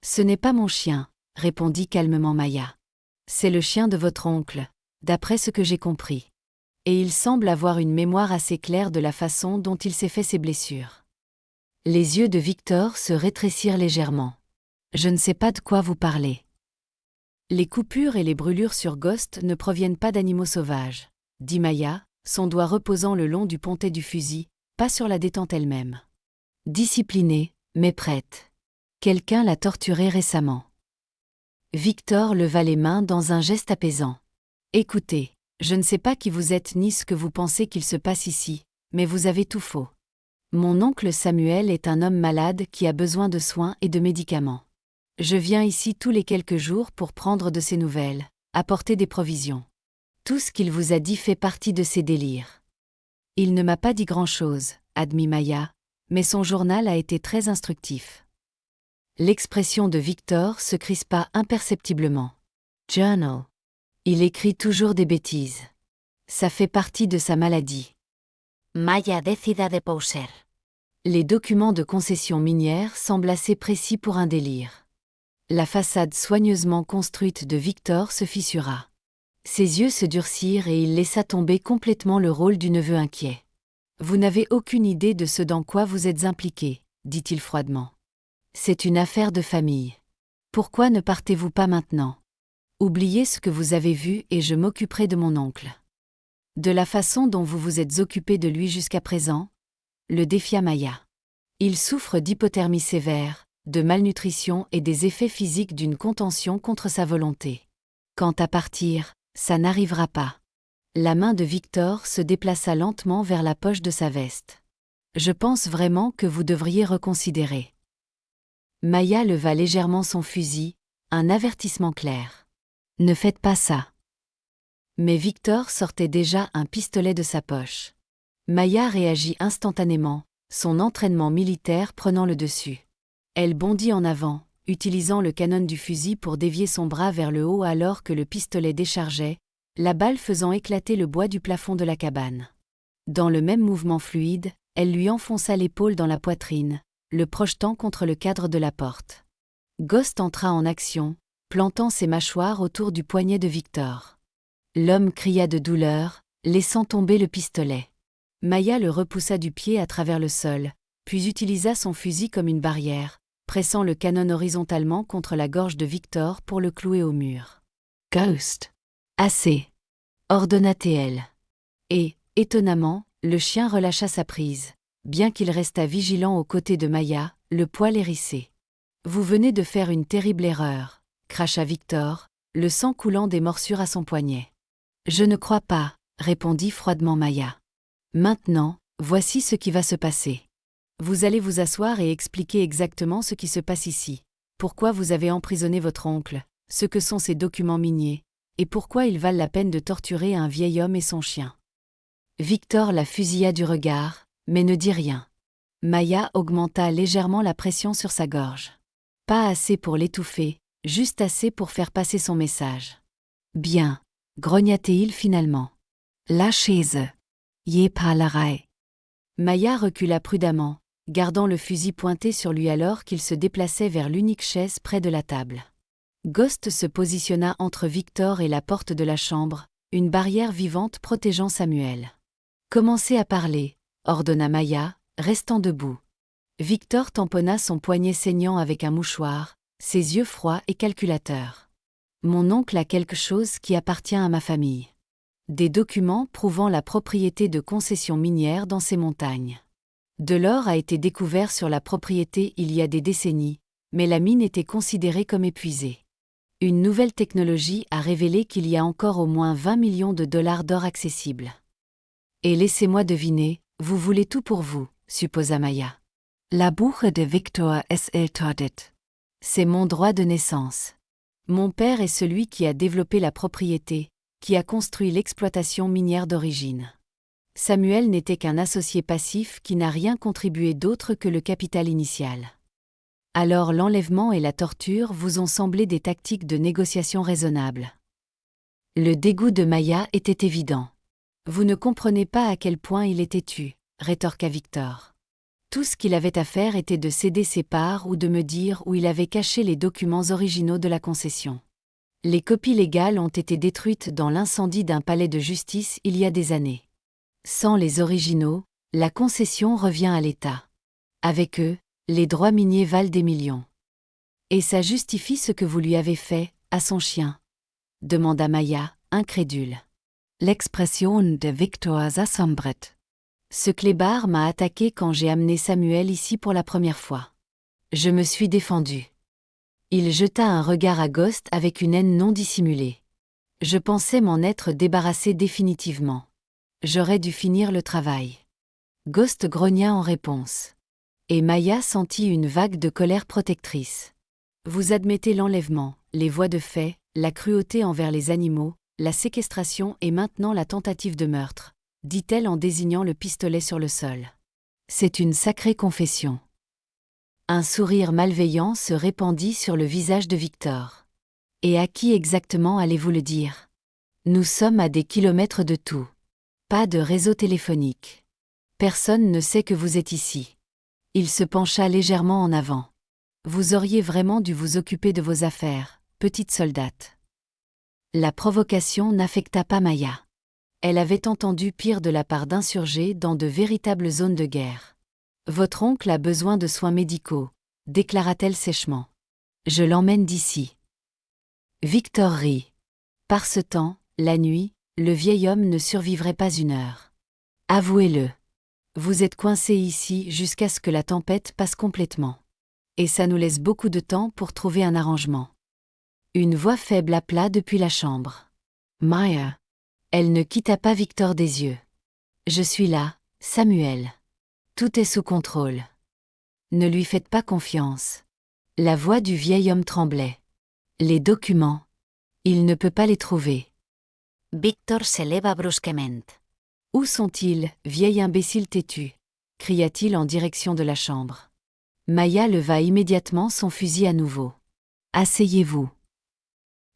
Ce n'est pas mon chien, répondit calmement Maya. C'est le chien de votre oncle, d'après ce que j'ai compris. Et il semble avoir une mémoire assez claire de la façon dont il s'est fait ses blessures. Les yeux de Victor se rétrécirent légèrement. Je ne sais pas de quoi vous parlez. Les coupures et les brûlures sur Ghost ne proviennent pas d'animaux sauvages, dit Maya, son doigt reposant le long du pontet du fusil, pas sur la détente elle-même. Disciplinée, mais prête. Quelqu'un l'a torturée récemment. Victor leva les mains dans un geste apaisant. Écoutez, je ne sais pas qui vous êtes ni ce que vous pensez qu'il se passe ici, mais vous avez tout faux. Mon oncle Samuel est un homme malade qui a besoin de soins et de médicaments. Je viens ici tous les quelques jours pour prendre de ses nouvelles, apporter des provisions. Tout ce qu'il vous a dit fait partie de ses délires. Il ne m'a pas dit grand-chose, admit Maya, mais son journal a été très instructif. L'expression de Victor se crispa imperceptiblement. Journal. Il écrit toujours des bêtises. Ça fait partie de sa maladie. Maya décida de pauser. Les documents de concession minière semblent assez précis pour un délire. La façade soigneusement construite de Victor se fissura. Ses yeux se durcirent et il laissa tomber complètement le rôle du neveu inquiet. Vous n'avez aucune idée de ce dans quoi vous êtes impliqué, dit-il froidement. C'est une affaire de famille. Pourquoi ne partez-vous pas maintenant? Oubliez ce que vous avez vu et je m'occuperai de mon oncle. De la façon dont vous vous êtes occupé de lui jusqu'à présent? Le défia Maya. Il souffre d'hypothermie sévère, de malnutrition et des effets physiques d'une contention contre sa volonté. Quant à partir, ça n'arrivera pas. La main de Victor se déplaça lentement vers la poche de sa veste. Je pense vraiment que vous devriez reconsidérer. Maya leva légèrement son fusil, un avertissement clair. Ne faites pas ça. Mais Victor sortait déjà un pistolet de sa poche. Maya réagit instantanément, son entraînement militaire prenant le dessus. Elle bondit en avant, utilisant le canon du fusil pour dévier son bras vers le haut alors que le pistolet déchargeait, la balle faisant éclater le bois du plafond de la cabane. Dans le même mouvement fluide, elle lui enfonça l'épaule dans la poitrine, le projetant contre le cadre de la porte. Ghost entra en action, plantant ses mâchoires autour du poignet de Victor. L'homme cria de douleur, laissant tomber le pistolet. Maya le repoussa du pied à travers le sol, puis utilisa son fusil comme une barrière, pressant le canon horizontalement contre la gorge de Victor pour le clouer au mur. « Ghost !»« Assez !» ordonna TL. Et, étonnamment, le chien relâcha sa prise, bien qu'il restât vigilant aux côtés de Maya, le poil hérissé. « Vous venez de faire une terrible erreur », cracha Victor, le sang coulant des morsures à son poignet. « Je ne crois pas », répondit froidement Maya. « Maintenant, voici ce qui va se passer. Vous allez vous asseoir et expliquer exactement ce qui se passe ici, pourquoi vous avez emprisonné votre oncle, ce que sont ces documents miniers, et pourquoi ils valent la peine de torturer un vieil homme et son chien. » Victor la fusilla du regard, mais ne dit rien. Maya augmenta légèrement la pression sur sa gorge. Pas assez pour l'étouffer, juste assez pour faire passer son message. « Bien, grogna-t-il finalement. Lâchez-le. Yé parlerai. » Maya recula prudemment, gardant le fusil pointé sur lui alors qu'il se déplaçait vers l'unique chaise près de la table. Ghost se positionna entre Victor et la porte de la chambre, une barrière vivante protégeant Samuel. « Commencez à parler », ordonna Maya, restant debout. Victor tamponna son poignet saignant avec un mouchoir, ses yeux froids et calculateurs. « Mon oncle a quelque chose qui appartient à ma famille. Des documents prouvant la propriété de concessions minières dans ces montagnes. De l'or a été découvert sur la propriété il y a des décennies, mais la mine était considérée comme épuisée. Une nouvelle technologie a révélé qu'il y a encore au moins 20 millions de dollars d'or accessibles. Et laissez-moi deviner, vous voulez tout pour vous, supposa Maya. La Buche de Victor S.L. Todet. C'est mon droit de naissance. Mon père est celui qui a développé la propriété, qui a construit l'exploitation minière d'origine. Samuel n'était qu'un associé passif qui n'a rien contribué d'autre que le capital initial. Alors l'enlèvement et la torture vous ont semblé des tactiques de négociation raisonnables. Le dégoût de Maya était évident. Vous ne comprenez pas à quel point il était têtu, rétorqua Victor. Tout ce qu'il avait à faire était de céder ses parts ou de me dire où il avait caché les documents originaux de la concession. Les copies légales ont été détruites dans l'incendie d'un palais de justice il y a des années. Sans les originaux, la concession revient à l'État. Avec eux, les droits miniers valent des millions. Et ça justifie ce que vous lui avez fait, à son chien? Demanda Maya, incrédule. L'expression de Victor s'assombrit. Ce clébard m'a attaqué quand j'ai amené Samuel ici pour la première fois. Je me suis défendu. Il jeta un regard à Ghost avec une haine non dissimulée. Je pensais m'en être débarrassé définitivement. J'aurais dû finir le travail. Ghost grogna en réponse. Et Maya sentit une vague de colère protectrice. Vous admettez l'enlèvement, les voies de fait, la cruauté envers les animaux, la séquestration et maintenant la tentative de meurtre, dit-elle en désignant le pistolet sur le sol. C'est une sacrée confession. Un sourire malveillant se répandit sur le visage de Victor. Et à qui exactement allez-vous le dire? Nous sommes à des kilomètres de tout. Pas de réseau téléphonique. Personne ne sait que vous êtes ici. Il se pencha légèrement en avant. Vous auriez vraiment dû vous occuper de vos affaires, petite soldate. La provocation n'affecta pas Maya. Elle avait entendu pire de la part d'insurgés dans de véritables zones de guerre. Votre oncle a besoin de soins médicaux, déclara-t-elle sèchement. Je l'emmène d'ici. Victor rit. Par ce temps, la nuit, le vieil homme ne survivrait pas une heure. Avouez-le. Vous êtes coincé ici jusqu'à ce que la tempête passe complètement. Et ça nous laisse beaucoup de temps pour trouver un arrangement. Une voix faible appela depuis la chambre. Maya. Elle ne quitta pas Victor des yeux. Je suis là, Samuel. Tout est sous contrôle. Ne lui faites pas confiance. La voix du vieil homme tremblait. Les documents. Il ne peut pas les trouver. Victor se leva brusquement. Où sont-ils, vieil imbécile têtu? Cria-t-il en direction de la chambre. Maya leva immédiatement son fusil à nouveau. Asseyez-vous.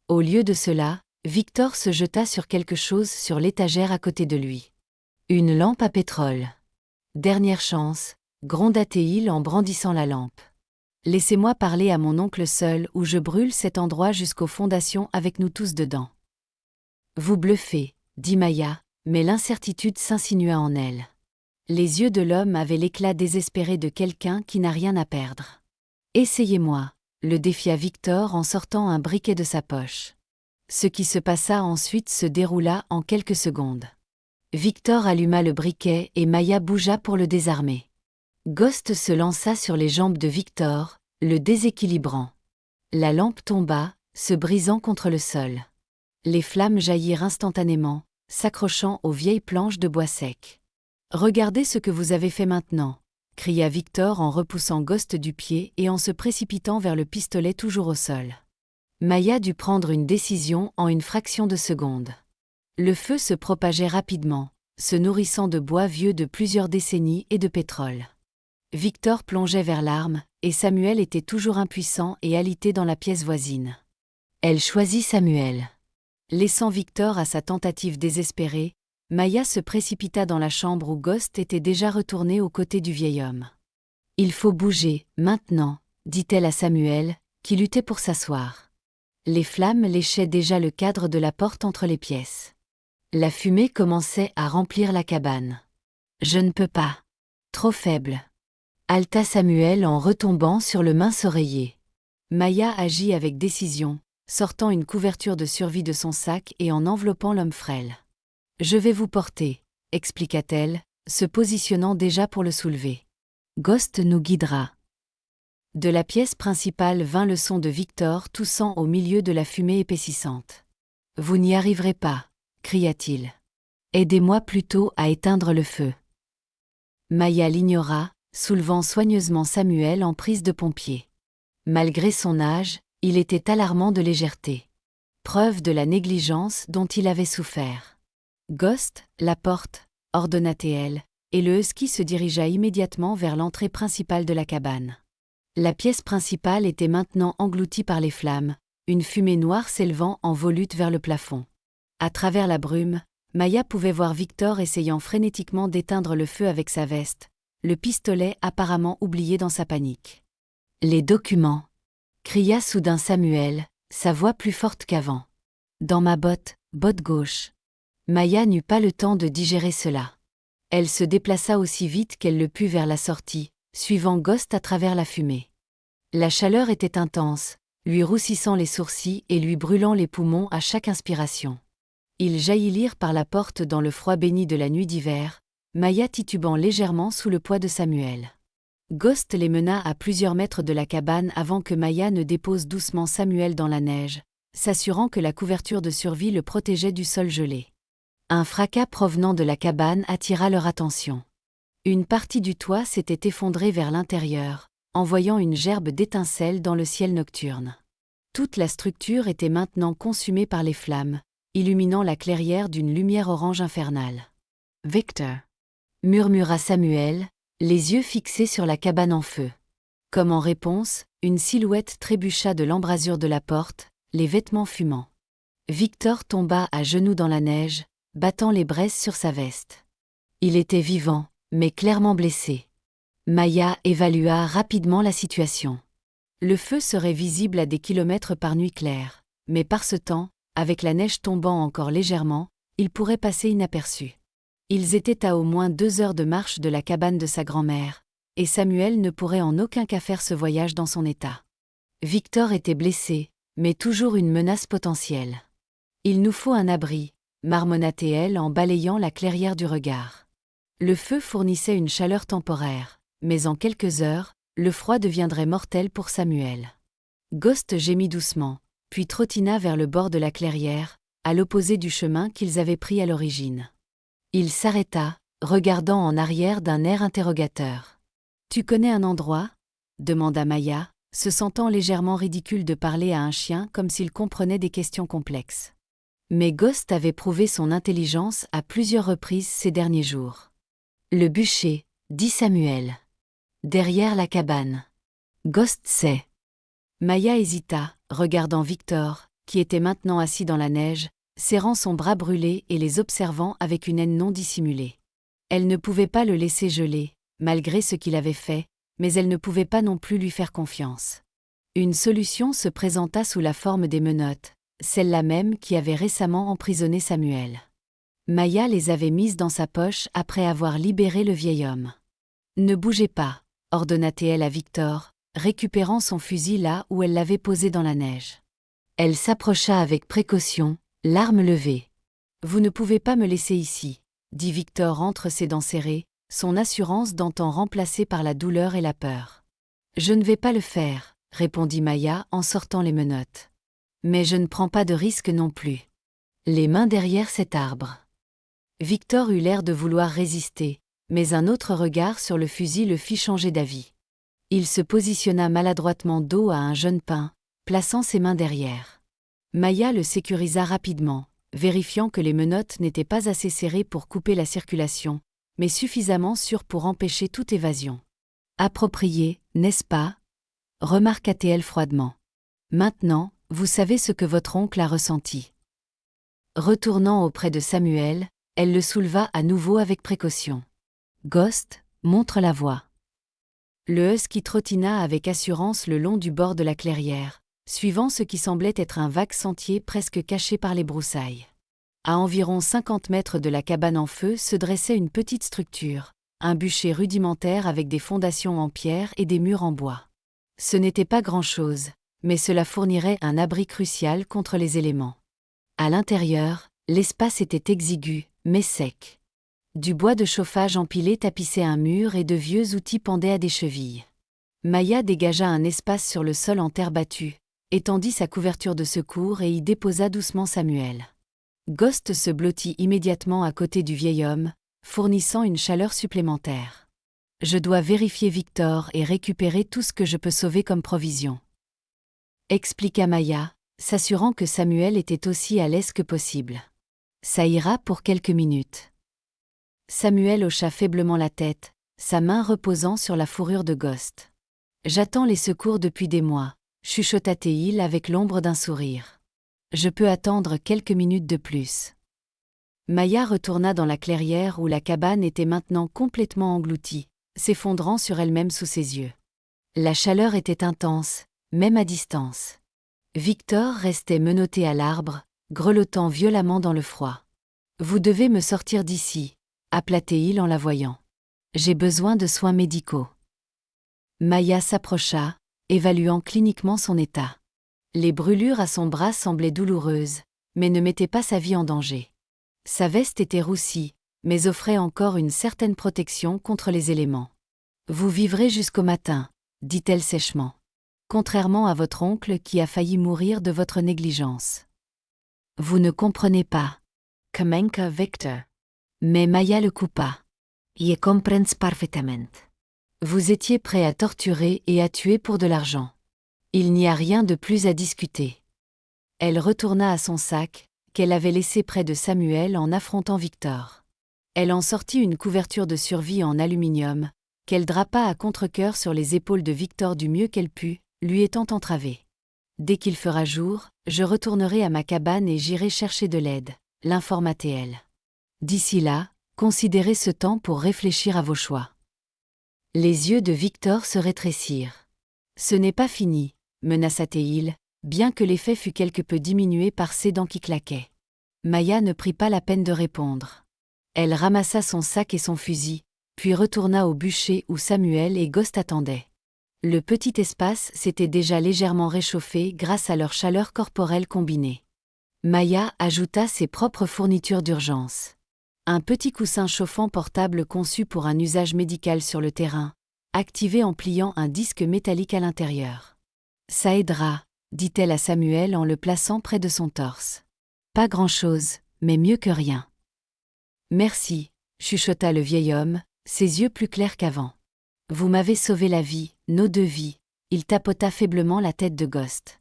Au lieu de cela, Victor se jeta sur quelque chose sur l'étagère à côté de lui. Une lampe à pétrole. Dernière chance, gronda-t-il en brandissant la lampe. Laissez-moi parler à mon oncle seul ou je brûle cet endroit jusqu'aux fondations avec nous tous dedans. Vous bluffez, dit Maya, mais l'incertitude s'insinua en elle. Les yeux de l'homme avaient l'éclat désespéré de quelqu'un qui n'a rien à perdre. Essayez-moi, le défia Victor en sortant un briquet de sa poche. Ce qui se passa ensuite se déroula en quelques secondes. Victor alluma le briquet et Maya bougea pour le désarmer. Ghost se lança sur les jambes de Victor, le déséquilibrant. La lampe tomba, se brisant contre le sol. Les flammes jaillirent instantanément, s'accrochant aux vieilles planches de bois sec. « Regardez ce que vous avez fait maintenant !» cria Victor en repoussant Ghost du pied et en se précipitant vers le pistolet toujours au sol. Maya dut prendre une décision en une fraction de seconde. Le feu se propageait rapidement, se nourrissant de bois vieux de plusieurs décennies et de pétrole. Victor plongeait vers l'arme, et Samuel était toujours impuissant et alité dans la pièce voisine. Elle choisit Samuel. Laissant Victor à sa tentative désespérée, Maya se précipita dans la chambre où Ghost était déjà retourné aux côtés du vieil homme. « Il faut bouger, maintenant », dit-elle à Samuel, qui luttait pour s'asseoir. Les flammes léchaient déjà le cadre de la porte entre les pièces. La fumée commençait à remplir la cabane. « Je ne peux pas. Trop faible. » halta Samuel en retombant sur le mince oreiller. Maya agit avec décision, sortant une couverture de survie de son sac et en enveloppant l'homme frêle. « Je vais vous porter », expliqua-t-elle, se positionnant déjà pour le soulever. « Ghost nous guidera. » De la pièce principale vint le son de Victor toussant au milieu de la fumée épaississante. « Vous n'y arriverez pas », cria-t-il. « Aidez-moi plutôt à éteindre le feu. » Maya l'ignora, soulevant soigneusement Samuel en prise de pompier. Malgré son âge, il était alarmant de légèreté. Preuve de la négligence dont il avait souffert. « Ghost, la porte », ordonna-t-elle, et le husky se dirigea immédiatement vers l'entrée principale de la cabane. La pièce principale était maintenant engloutie par les flammes, une fumée noire s'élevant en volute vers le plafond. À travers la brume, Maya pouvait voir Victor essayant frénétiquement d'éteindre le feu avec sa veste, le pistolet apparemment oublié dans sa panique. « Les documents !» cria soudain Samuel, sa voix plus forte qu'avant. « Dans ma botte gauche. » Maya n'eut pas le temps de digérer cela. Elle se déplaça aussi vite qu'elle le put vers la sortie, suivant Ghost à travers la fumée. La chaleur était intense, lui roussissant les sourcils et lui brûlant les poumons à chaque inspiration. Ils jaillirent par la porte dans le froid béni de la nuit d'hiver, Maya titubant légèrement sous le poids de Samuel. Ghost les mena à plusieurs mètres de la cabane avant que Maya ne dépose doucement Samuel dans la neige, s'assurant que la couverture de survie le protégeait du sol gelé. Un fracas provenant de la cabane attira leur attention. Une partie du toit s'était effondrée vers l'intérieur, envoyant une gerbe d'étincelles dans le ciel nocturne. Toute la structure était maintenant consumée par les flammes, illuminant la clairière d'une lumière orange infernale. « Victor !» murmura Samuel, les yeux fixés sur la cabane en feu. Comme en réponse, une silhouette trébucha de l'embrasure de la porte, les vêtements fumants. Victor tomba à genoux dans la neige, battant les braises sur sa veste. Il était vivant, mais clairement blessé. Maya évalua rapidement la situation. Le feu serait visible à des kilomètres par nuit claire, mais par ce temps, avec la neige tombant encore légèrement, il pourrait passer inaperçu. Ils étaient à au moins 2 heures de marche de la cabane de sa grand-mère, et Samuel ne pourrait en aucun cas faire ce voyage dans son état. Victor était blessé, mais toujours une menace potentielle. « Il nous faut un abri », marmonna-t-elle en balayant la clairière du regard. Le feu fournissait une chaleur temporaire, mais en quelques heures, le froid deviendrait mortel pour Samuel. Ghost gémit doucement, puis trottina vers le bord de la clairière, à l'opposé du chemin qu'ils avaient pris à l'origine. Il s'arrêta, regardant en arrière d'un air interrogateur. « Tu connais un endroit ?» demanda Maya, se sentant légèrement ridicule de parler à un chien comme s'il comprenait des questions complexes. Mais Ghost avait prouvé son intelligence à plusieurs reprises ces derniers jours. « Le bûcher, » dit Samuel. « Derrière la cabane. »« Ghost sait. » Maya hésita, regardant Victor, qui était maintenant assis dans la neige, serrant son bras brûlé et les observant avec une haine non dissimulée. Elle ne pouvait pas le laisser geler, malgré ce qu'il avait fait, mais elle ne pouvait pas non plus lui faire confiance. Une solution se présenta sous la forme des menottes, celle-là même qui avait récemment emprisonné Samuel. Maya les avait mises dans sa poche après avoir libéré le vieil homme. « Ne bougez pas », ordonna-t-elle à Victor, récupérant son fusil là où elle l'avait posé dans la neige. Elle s'approcha avec précaution, l'arme levée. « Vous ne pouvez pas me laisser ici », dit Victor entre ses dents serrées, son assurance d'antan remplacée par la douleur et la peur. « Je ne vais pas le faire », répondit Maya en sortant les menottes. « Mais je ne prends pas de risque non plus. » Les mains derrière cet arbre. Victor eut l'air de vouloir résister, mais un autre regard sur le fusil le fit changer d'avis. Il se positionna maladroitement dos à un jeune pin, plaçant ses mains derrière. Maya le sécurisa rapidement, vérifiant que les menottes n'étaient pas assez serrées pour couper la circulation, mais suffisamment sûres pour empêcher toute évasion. « Approprié, n'est-ce pas ?» remarqua-t-elle froidement. « Maintenant, vous savez ce que votre oncle a ressenti. » Retournant auprès de Samuel, elle le souleva à nouveau avec précaution. « Ghost, montre la voie. » Le husky trottina avec assurance le long du bord de la clairière, suivant ce qui semblait être un vague sentier presque caché par les broussailles. À environ 50 mètres de la cabane en feu se dressait une petite structure, un bûcher rudimentaire avec des fondations en pierre et des murs en bois. Ce n'était pas grand-chose, mais cela fournirait un abri crucial contre les éléments. À l'intérieur, l'espace était exigu, mais sec. Du bois de chauffage empilé tapissait un mur et de vieux outils pendaient à des chevilles. Maya dégagea un espace sur le sol en terre battue, étendit sa couverture de secours et y déposa doucement Samuel. Ghost se blottit immédiatement à côté du vieil homme, fournissant une chaleur supplémentaire. « Je dois vérifier Victor et récupérer tout ce que je peux sauver comme provision. » expliqua Maya, s'assurant que Samuel était aussi à l'aise que possible. « Ça ira pour quelques minutes. » Samuel hocha faiblement la tête, sa main reposant sur la fourrure de Ghost. « J'attends les secours depuis des mois, » chuchota-t-il avec l'ombre d'un sourire. « Je peux attendre quelques minutes de plus. » Maya retourna dans la clairière où la cabane était maintenant complètement engloutie, s'effondrant sur elle-même sous ses yeux. La chaleur était intense, même à distance. Victor restait menotté à l'arbre, grelottant violemment dans le froid. « Vous devez me sortir d'ici », appela-t-il en la voyant. « J'ai besoin de soins médicaux. » Maya s'approcha, évaluant cliniquement son état. Les brûlures à son bras semblaient douloureuses, mais ne mettaient pas sa vie en danger. Sa veste était roussie, mais offrait encore une certaine protection contre les éléments. « Vous vivrez jusqu'au matin », dit-elle sèchement. Contrairement à votre oncle qui a failli mourir de votre négligence. Vous ne comprenez pas. Comenca Victor. Mais Maya le coupa. Je comprens parfaitement. Vous étiez prêt à torturer et à tuer pour de l'argent. Il n'y a rien de plus à discuter. Elle retourna à son sac, qu'elle avait laissé près de Samuel en affrontant Victor. Elle en sortit une couverture de survie en aluminium, qu'elle drapa à contre-cœur sur les épaules de Victor du mieux qu'elle put, lui étant entravée. Dès qu'il fera jour, je retournerai à ma cabane et j'irai chercher de l'aide, l'informa-t-elle. D'ici là, considérez ce temps pour réfléchir à vos choix. Les yeux de Victor se rétrécirent. Ce n'est pas fini, menaça-t-il, bien que l'effet fût quelque peu diminué par ses dents qui claquaient. Maya ne prit pas la peine de répondre. Elle ramassa son sac et son fusil, puis retourna au bûcher où Samuel et Ghost attendaient. Le petit espace s'était déjà légèrement réchauffé grâce à leur chaleur corporelle combinée. Maya ajouta ses propres fournitures d'urgence. Un petit coussin chauffant portable conçu pour un usage médical sur le terrain, activé en pliant un disque métallique à l'intérieur. « Ça aidera », dit-elle à Samuel en le plaçant près de son torse. « Pas grand-chose, mais mieux que rien. »« Merci », chuchota le vieil homme, ses yeux plus clairs qu'avant. « Vous m'avez sauvé la vie, nos deux vies. » Il tapota faiblement la tête de Ghost.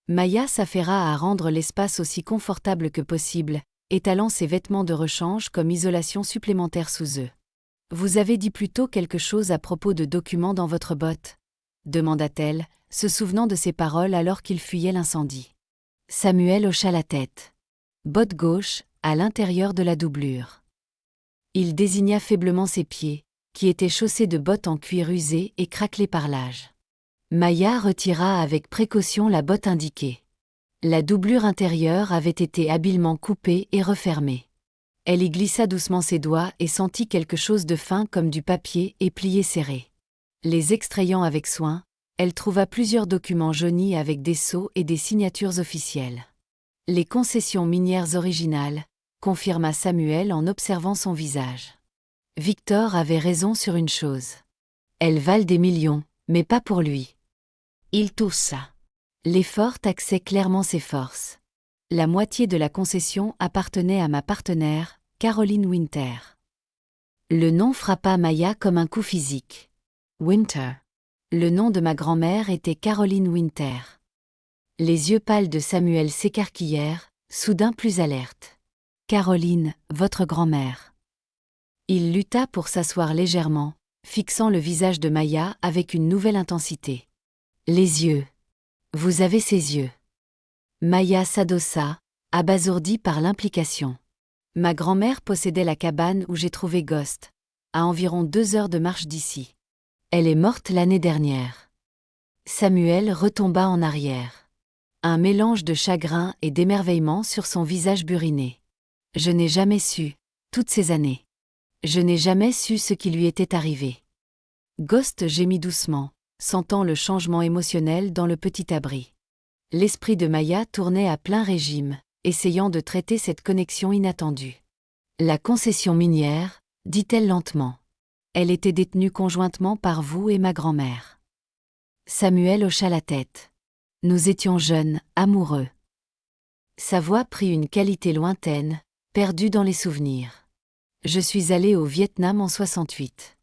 Maya s'affaira à rendre l'espace aussi confortable que possible, étalant ses vêtements de rechange comme isolation supplémentaire sous eux. « Vous avez dit plus tôt quelque chose à propos de documents dans votre botte ?» demanda-t-elle, se souvenant de ses paroles alors qu'il fuyait l'incendie. Samuel hocha la tête. Botte gauche, à l'intérieur de la doublure. Il désigna faiblement ses pieds, qui étaient chaussés de bottes en cuir usé et craquelées par l'âge. Maya retira avec précaution la botte indiquée. La doublure intérieure avait été habilement coupée et refermée. Elle y glissa doucement ses doigts et sentit quelque chose de fin comme du papier et plié serré. Les extrayant avec soin, elle trouva plusieurs documents jaunis avec des sceaux et des signatures officielles. Les concessions minières originales, confirma Samuel en observant son visage. Victor avait raison sur une chose. Elles valent des millions, mais pas pour lui. Il toussa. L'effort taxait clairement ses forces. La moitié de la concession appartenait à ma partenaire, Caroline Winter. Le nom frappa Maya comme un coup physique. Winter. Le nom de ma grand-mère était Caroline Winter. Les yeux pâles de Samuel s'écarquillèrent, soudain plus alertes. Caroline, votre grand-mère. Il lutta pour s'asseoir légèrement, fixant le visage de Maya avec une nouvelle intensité. Les yeux. Vous avez ses yeux. Maya s'adossa, abasourdie par l'implication. Ma grand-mère possédait la cabane où j'ai trouvé Ghost, à environ 2 heures de marche d'ici. Elle est morte l'année dernière. Samuel retomba en arrière. Un mélange de chagrin et d'émerveillement sur son visage buriné. Je n'ai jamais su, toutes ces années. Je n'ai jamais su ce qui lui était arrivé. Ghost gémit doucement, sentant le changement émotionnel dans le petit abri. L'esprit de Maya tournait à plein régime, essayant de traiter cette connexion inattendue. La concession minière, dit-elle lentement. Elle était détenue conjointement par vous et ma grand-mère. Samuel hocha la tête. Nous étions jeunes, amoureux. Sa voix prit une qualité lointaine, perdue dans les souvenirs. Je suis allé au Vietnam en 68.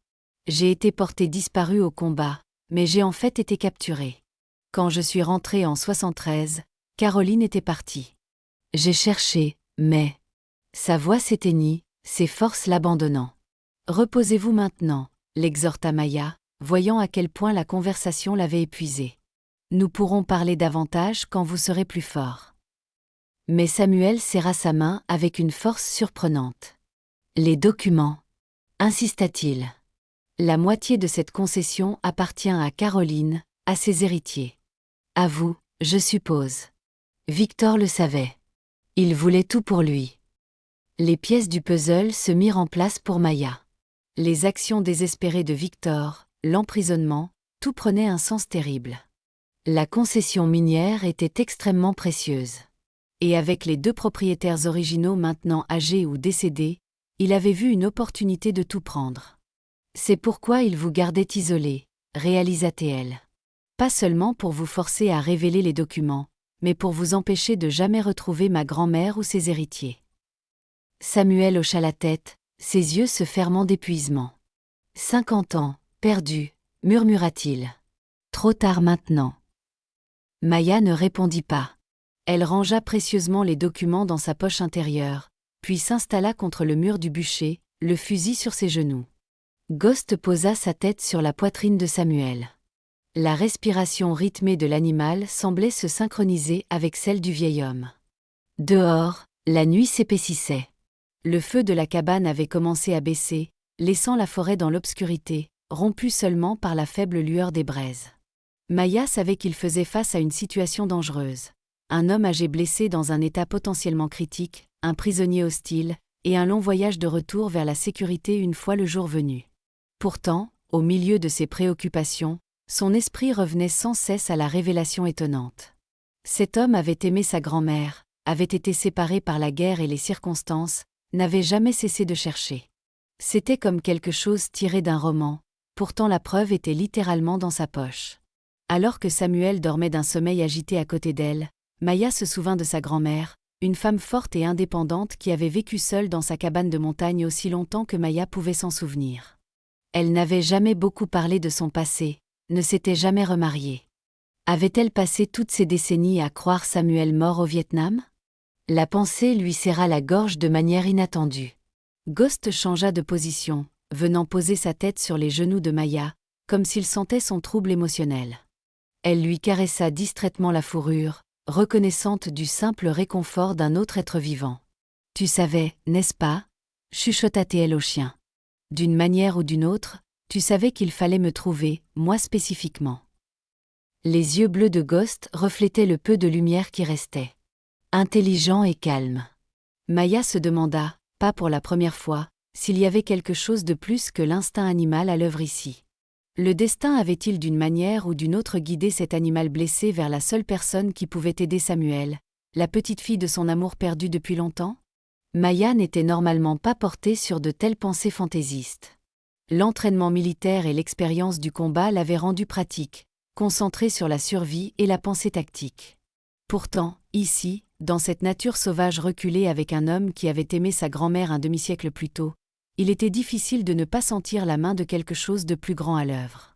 J'ai été porté disparu au combat, mais j'ai en fait été capturé. Quand je suis rentré en 73, Caroline était partie. J'ai cherché, mais... Sa voix s'éteignit, ses forces l'abandonnant. Reposez-vous maintenant, l'exhorta Maya, voyant à quel point la conversation l'avait épuisé. Nous pourrons parler davantage quand vous serez plus fort. Mais Samuel serra sa main avec une force surprenante. Les documents, insista-t-il. La moitié de cette concession appartient à Caroline, à ses héritiers. À vous, je suppose. Victor le savait. Il voulait tout pour lui. Les pièces du puzzle se mirent en place pour Maya. Les actions désespérées de Victor, l'emprisonnement, tout prenait un sens terrible. La concession minière était extrêmement précieuse. Et avec les 2 propriétaires originaux maintenant âgés ou décédés, il avait vu une opportunité de tout prendre. C'est pourquoi il vous gardait isolé, réalisa-t-elle. Pas seulement pour vous forcer à révéler les documents, mais pour vous empêcher de jamais retrouver ma grand-mère ou ses héritiers. Samuel hocha la tête, ses yeux se fermant d'épuisement. 50 ans, perdu, murmura-t-il. Trop tard maintenant. Maya ne répondit pas. Elle rangea précieusement les documents dans sa poche intérieure, puis s'installa contre le mur du bûcher, le fusil sur ses genoux. Ghost posa sa tête sur la poitrine de Samuel. La respiration rythmée de l'animal semblait se synchroniser avec celle du vieil homme. Dehors, la nuit s'épaississait. Le feu de la cabane avait commencé à baisser, laissant la forêt dans l'obscurité, rompue seulement par la faible lueur des braises. Maya savait qu'il faisait face à une situation dangereuse. Un homme âgé blessé dans un état potentiellement critique, un prisonnier hostile, et un long voyage de retour vers la sécurité une fois le jour venu. Pourtant, au milieu de ses préoccupations, son esprit revenait sans cesse à la révélation étonnante. Cet homme avait aimé sa grand-mère, avait été séparé par la guerre et les circonstances, n'avait jamais cessé de chercher. C'était comme quelque chose tiré d'un roman, pourtant la preuve était littéralement dans sa poche. Alors que Samuel dormait d'un sommeil agité à côté d'elle, Maya se souvint de sa grand-mère, une femme forte et indépendante qui avait vécu seule dans sa cabane de montagne aussi longtemps que Maya pouvait s'en souvenir. Elle n'avait jamais beaucoup parlé de son passé, ne s'était jamais remariée. Avait-elle passé toutes ces décennies à croire Samuel mort au Vietnam? La pensée lui serra la gorge de manière inattendue. Ghost changea de position, venant poser sa tête sur les genoux de Maya, comme s'il sentait son trouble émotionnel. Elle lui caressa distraitement la fourrure, reconnaissante du simple réconfort d'un autre être vivant. « Tu savais, n'est-ce pas » chuchota-t-elle au chien. « D'une manière ou d'une autre, tu savais qu'il fallait me trouver, moi spécifiquement. » Les yeux bleus de Ghost reflétaient le peu de lumière qui restait. Intelligent et calme. Maya se demanda, pas pour la première fois, s'il y avait quelque chose de plus que l'instinct animal à l'œuvre ici. Le destin avait-il d'une manière ou d'une autre guidé cet animal blessé vers la seule personne qui pouvait aider Samuel, la petite fille de son amour perdu depuis longtemps? Maya n'était normalement pas portée sur de telles pensées fantaisistes. L'entraînement militaire et l'expérience du combat l'avaient rendue pratique, concentrée sur la survie et la pensée tactique. Pourtant, ici, dans cette nature sauvage reculée avec un homme qui avait aimé sa grand-mère un demi-siècle plus tôt, il était difficile de ne pas sentir la main de quelque chose de plus grand à l'œuvre.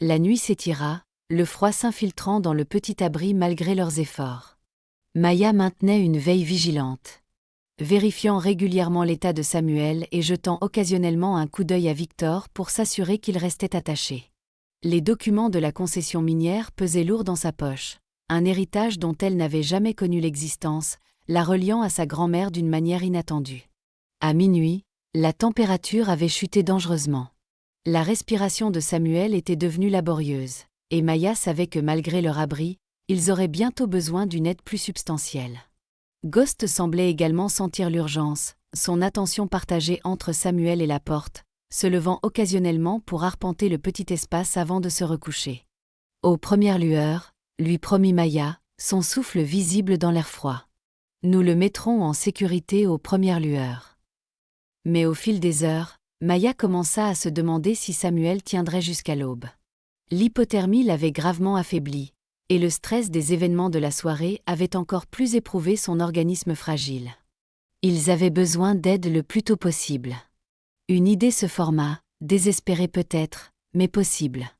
La nuit s'étira, le froid s'infiltrant dans le petit abri malgré leurs efforts. Maya maintenait une veille vigilante. Vérifiant régulièrement l'état de Samuel et jetant occasionnellement un coup d'œil à Victor pour s'assurer qu'il restait attaché. Les documents de la concession minière pesaient lourd dans sa poche, un héritage dont elle n'avait jamais connu l'existence, la reliant à sa grand-mère d'une manière inattendue. À minuit, la température avait chuté dangereusement. La respiration de Samuel était devenue laborieuse, et Maya savait que malgré leur abri, ils auraient bientôt besoin d'une aide plus substantielle. Ghost semblait également sentir l'urgence, son attention partagée entre Samuel et la porte, se levant occasionnellement pour arpenter le petit espace avant de se recoucher. Aux premières lueurs, lui promit Maya, son souffle visible dans l'air froid. Nous le mettrons en sécurité aux premières lueurs. Mais au fil des heures, Maya commença à se demander si Samuel tiendrait jusqu'à l'aube. L'hypothermie l'avait gravement affaibli, et le stress des événements de la soirée avait encore plus éprouvé son organisme fragile. Ils avaient besoin d'aide le plus tôt possible. Une idée se forma, désespérée peut-être, mais possible.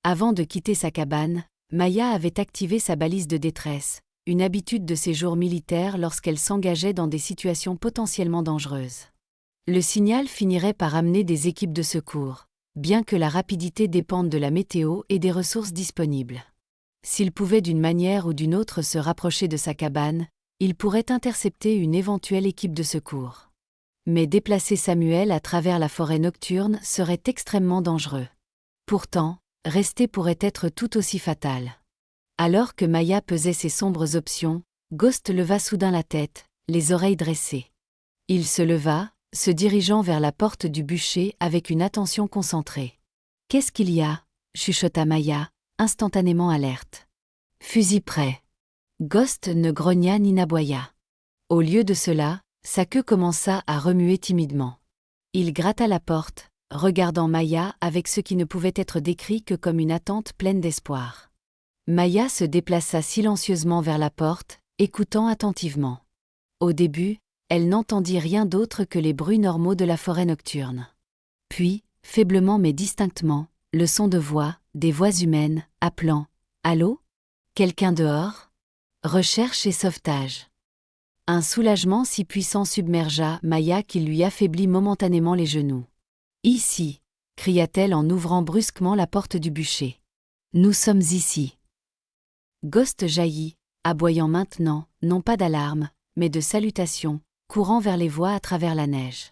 Avant de quitter sa cabane, Maya avait activé sa balise de détresse, une habitude de ses jours militaires lorsqu'elle s'engageait dans des situations potentiellement dangereuses. Le signal finirait par amener des équipes de secours, bien que la rapidité dépende de la météo et des ressources disponibles. S'il pouvait d'une manière ou d'une autre se rapprocher de sa cabane, il pourrait intercepter une éventuelle équipe de secours. Mais déplacer Samuel à travers la forêt nocturne serait extrêmement dangereux. Pourtant, rester pourrait être tout aussi fatal. Alors que Maya pesait ses sombres options, Ghost leva soudain la tête, les oreilles dressées. Il se leva, se dirigeant vers la porte du bûcher avec une attention concentrée. « Qu'est-ce qu'il y a » chuchota Maya, instantanément alerte. Fusil prêt. Ghost ne grogna ni n'aboya. Au lieu de cela, sa queue commença à remuer timidement. Il gratta la porte, regardant Maya avec ce qui ne pouvait être décrit que comme une attente pleine d'espoir. Maya se déplaça silencieusement vers la porte, écoutant attentivement. Au début, elle n'entendit rien d'autre que les bruits normaux de la forêt nocturne. Puis, faiblement mais distinctement, le son de voix, des voix humaines, appelant « Allô ? Quelqu'un dehors ? Recherche et sauvetage ». Un soulagement si puissant submergea Maya qu'il lui affaiblit momentanément les genoux. « Ici !» cria-t-elle en ouvrant brusquement la porte du bûcher. « Nous sommes ici !» Ghost jaillit, aboyant maintenant, non pas d'alarme, mais de salutation, courant vers les voies à travers la neige.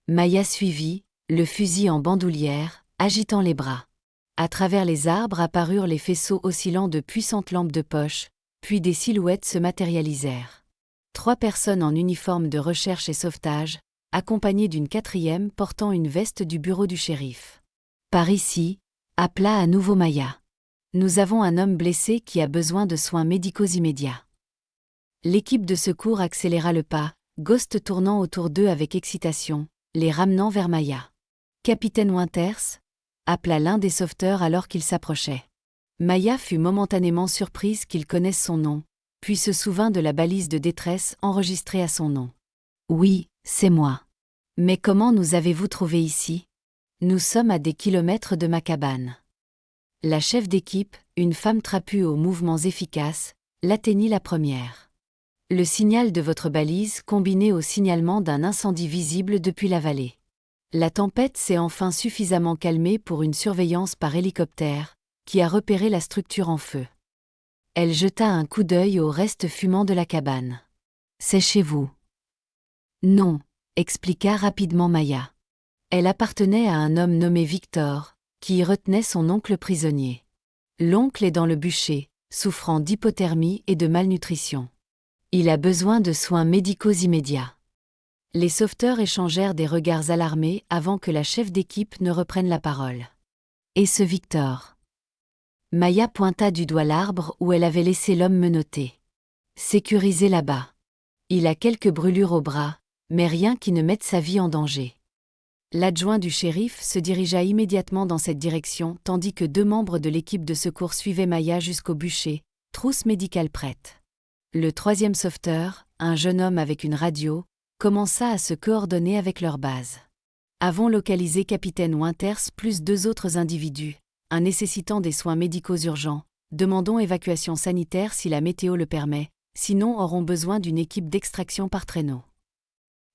Maya suivit, le fusil en bandoulière, agitant les bras. À travers les arbres apparurent les faisceaux oscillants de puissantes lampes de poche, puis des silhouettes se matérialisèrent. 3 personnes en uniforme de recherche et sauvetage, accompagnées d'une 4e portant une veste du bureau du shérif. « Par ici !» appela à nouveau Maya. « Nous avons un homme blessé qui a besoin de soins médicaux immédiats. » L'équipe de secours accéléra le pas, Ghost tournant autour d'eux avec excitation, les ramenant vers Maya. « Capitaine Winters ?» appela l'un des sauveteurs alors qu'il s'approchait. Maya fut momentanément surprise qu'il connaisse son nom, puis se souvint de la balise de détresse enregistrée à son nom. « Oui, c'est moi. Mais comment nous avez-vous trouvé ici ? Nous sommes à des kilomètres de ma cabane. » La chef d'équipe, une femme trapue aux mouvements efficaces, l'atteignit la première. « Le signal de votre balise combiné au signalement d'un incendie visible depuis la vallée. La tempête s'est enfin suffisamment calmée pour une surveillance par hélicoptère, qui a repéré la structure en feu. » Elle jeta un coup d'œil au reste fumant de la cabane. « C'est chez vous. »« Non, » expliqua rapidement Maya. Elle appartenait à un homme nommé Victor, qui y retenait son oncle prisonnier. L'oncle est dans le bûcher, souffrant d'hypothermie et de malnutrition. Il a besoin de soins médicaux immédiats. Les sauveteurs échangèrent des regards alarmés avant que la chef d'équipe ne reprenne la parole. « Et ce Victor ?» Maya pointa du doigt l'arbre où elle avait laissé l'homme menotté. « Sécurisé là-bas. Il a quelques brûlures au bras, mais rien qui ne mette sa vie en danger. » L'adjoint du shérif se dirigea immédiatement dans cette direction tandis que 2 membres de l'équipe de secours suivaient Maya jusqu'au bûcher, trousse médicale prête. Le 3e sauveteur, un jeune homme avec une radio, commença à se coordonner avec leur base. Avons localisé Capitaine Winters plus 2 autres individus, un nécessitant des soins médicaux urgents, demandons évacuation sanitaire si la météo le permet, sinon auront besoin d'une équipe d'extraction par traîneau.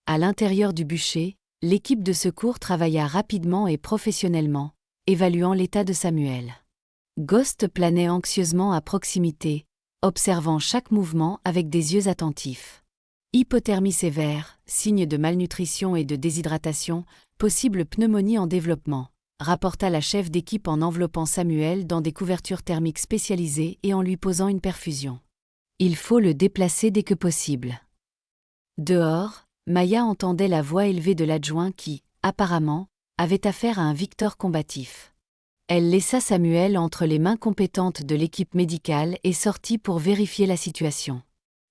À l'intérieur du bûcher, l'équipe de secours travailla rapidement et professionnellement, évaluant l'état de Samuel. Ghost planait anxieusement à proximité, observant chaque mouvement avec des yeux attentifs. Hypothermie sévère, signe de malnutrition et de déshydratation, possible pneumonie en développement, rapporta la chef d'équipe en enveloppant Samuel dans des couvertures thermiques spécialisées et en lui posant une perfusion. Il faut le déplacer dès que possible. Dehors, Maya entendait la voix élevée de l'adjoint qui, apparemment, avait affaire à un Victor combatif. Elle laissa Samuel entre les mains compétentes de l'équipe médicale et sortit pour vérifier la situation.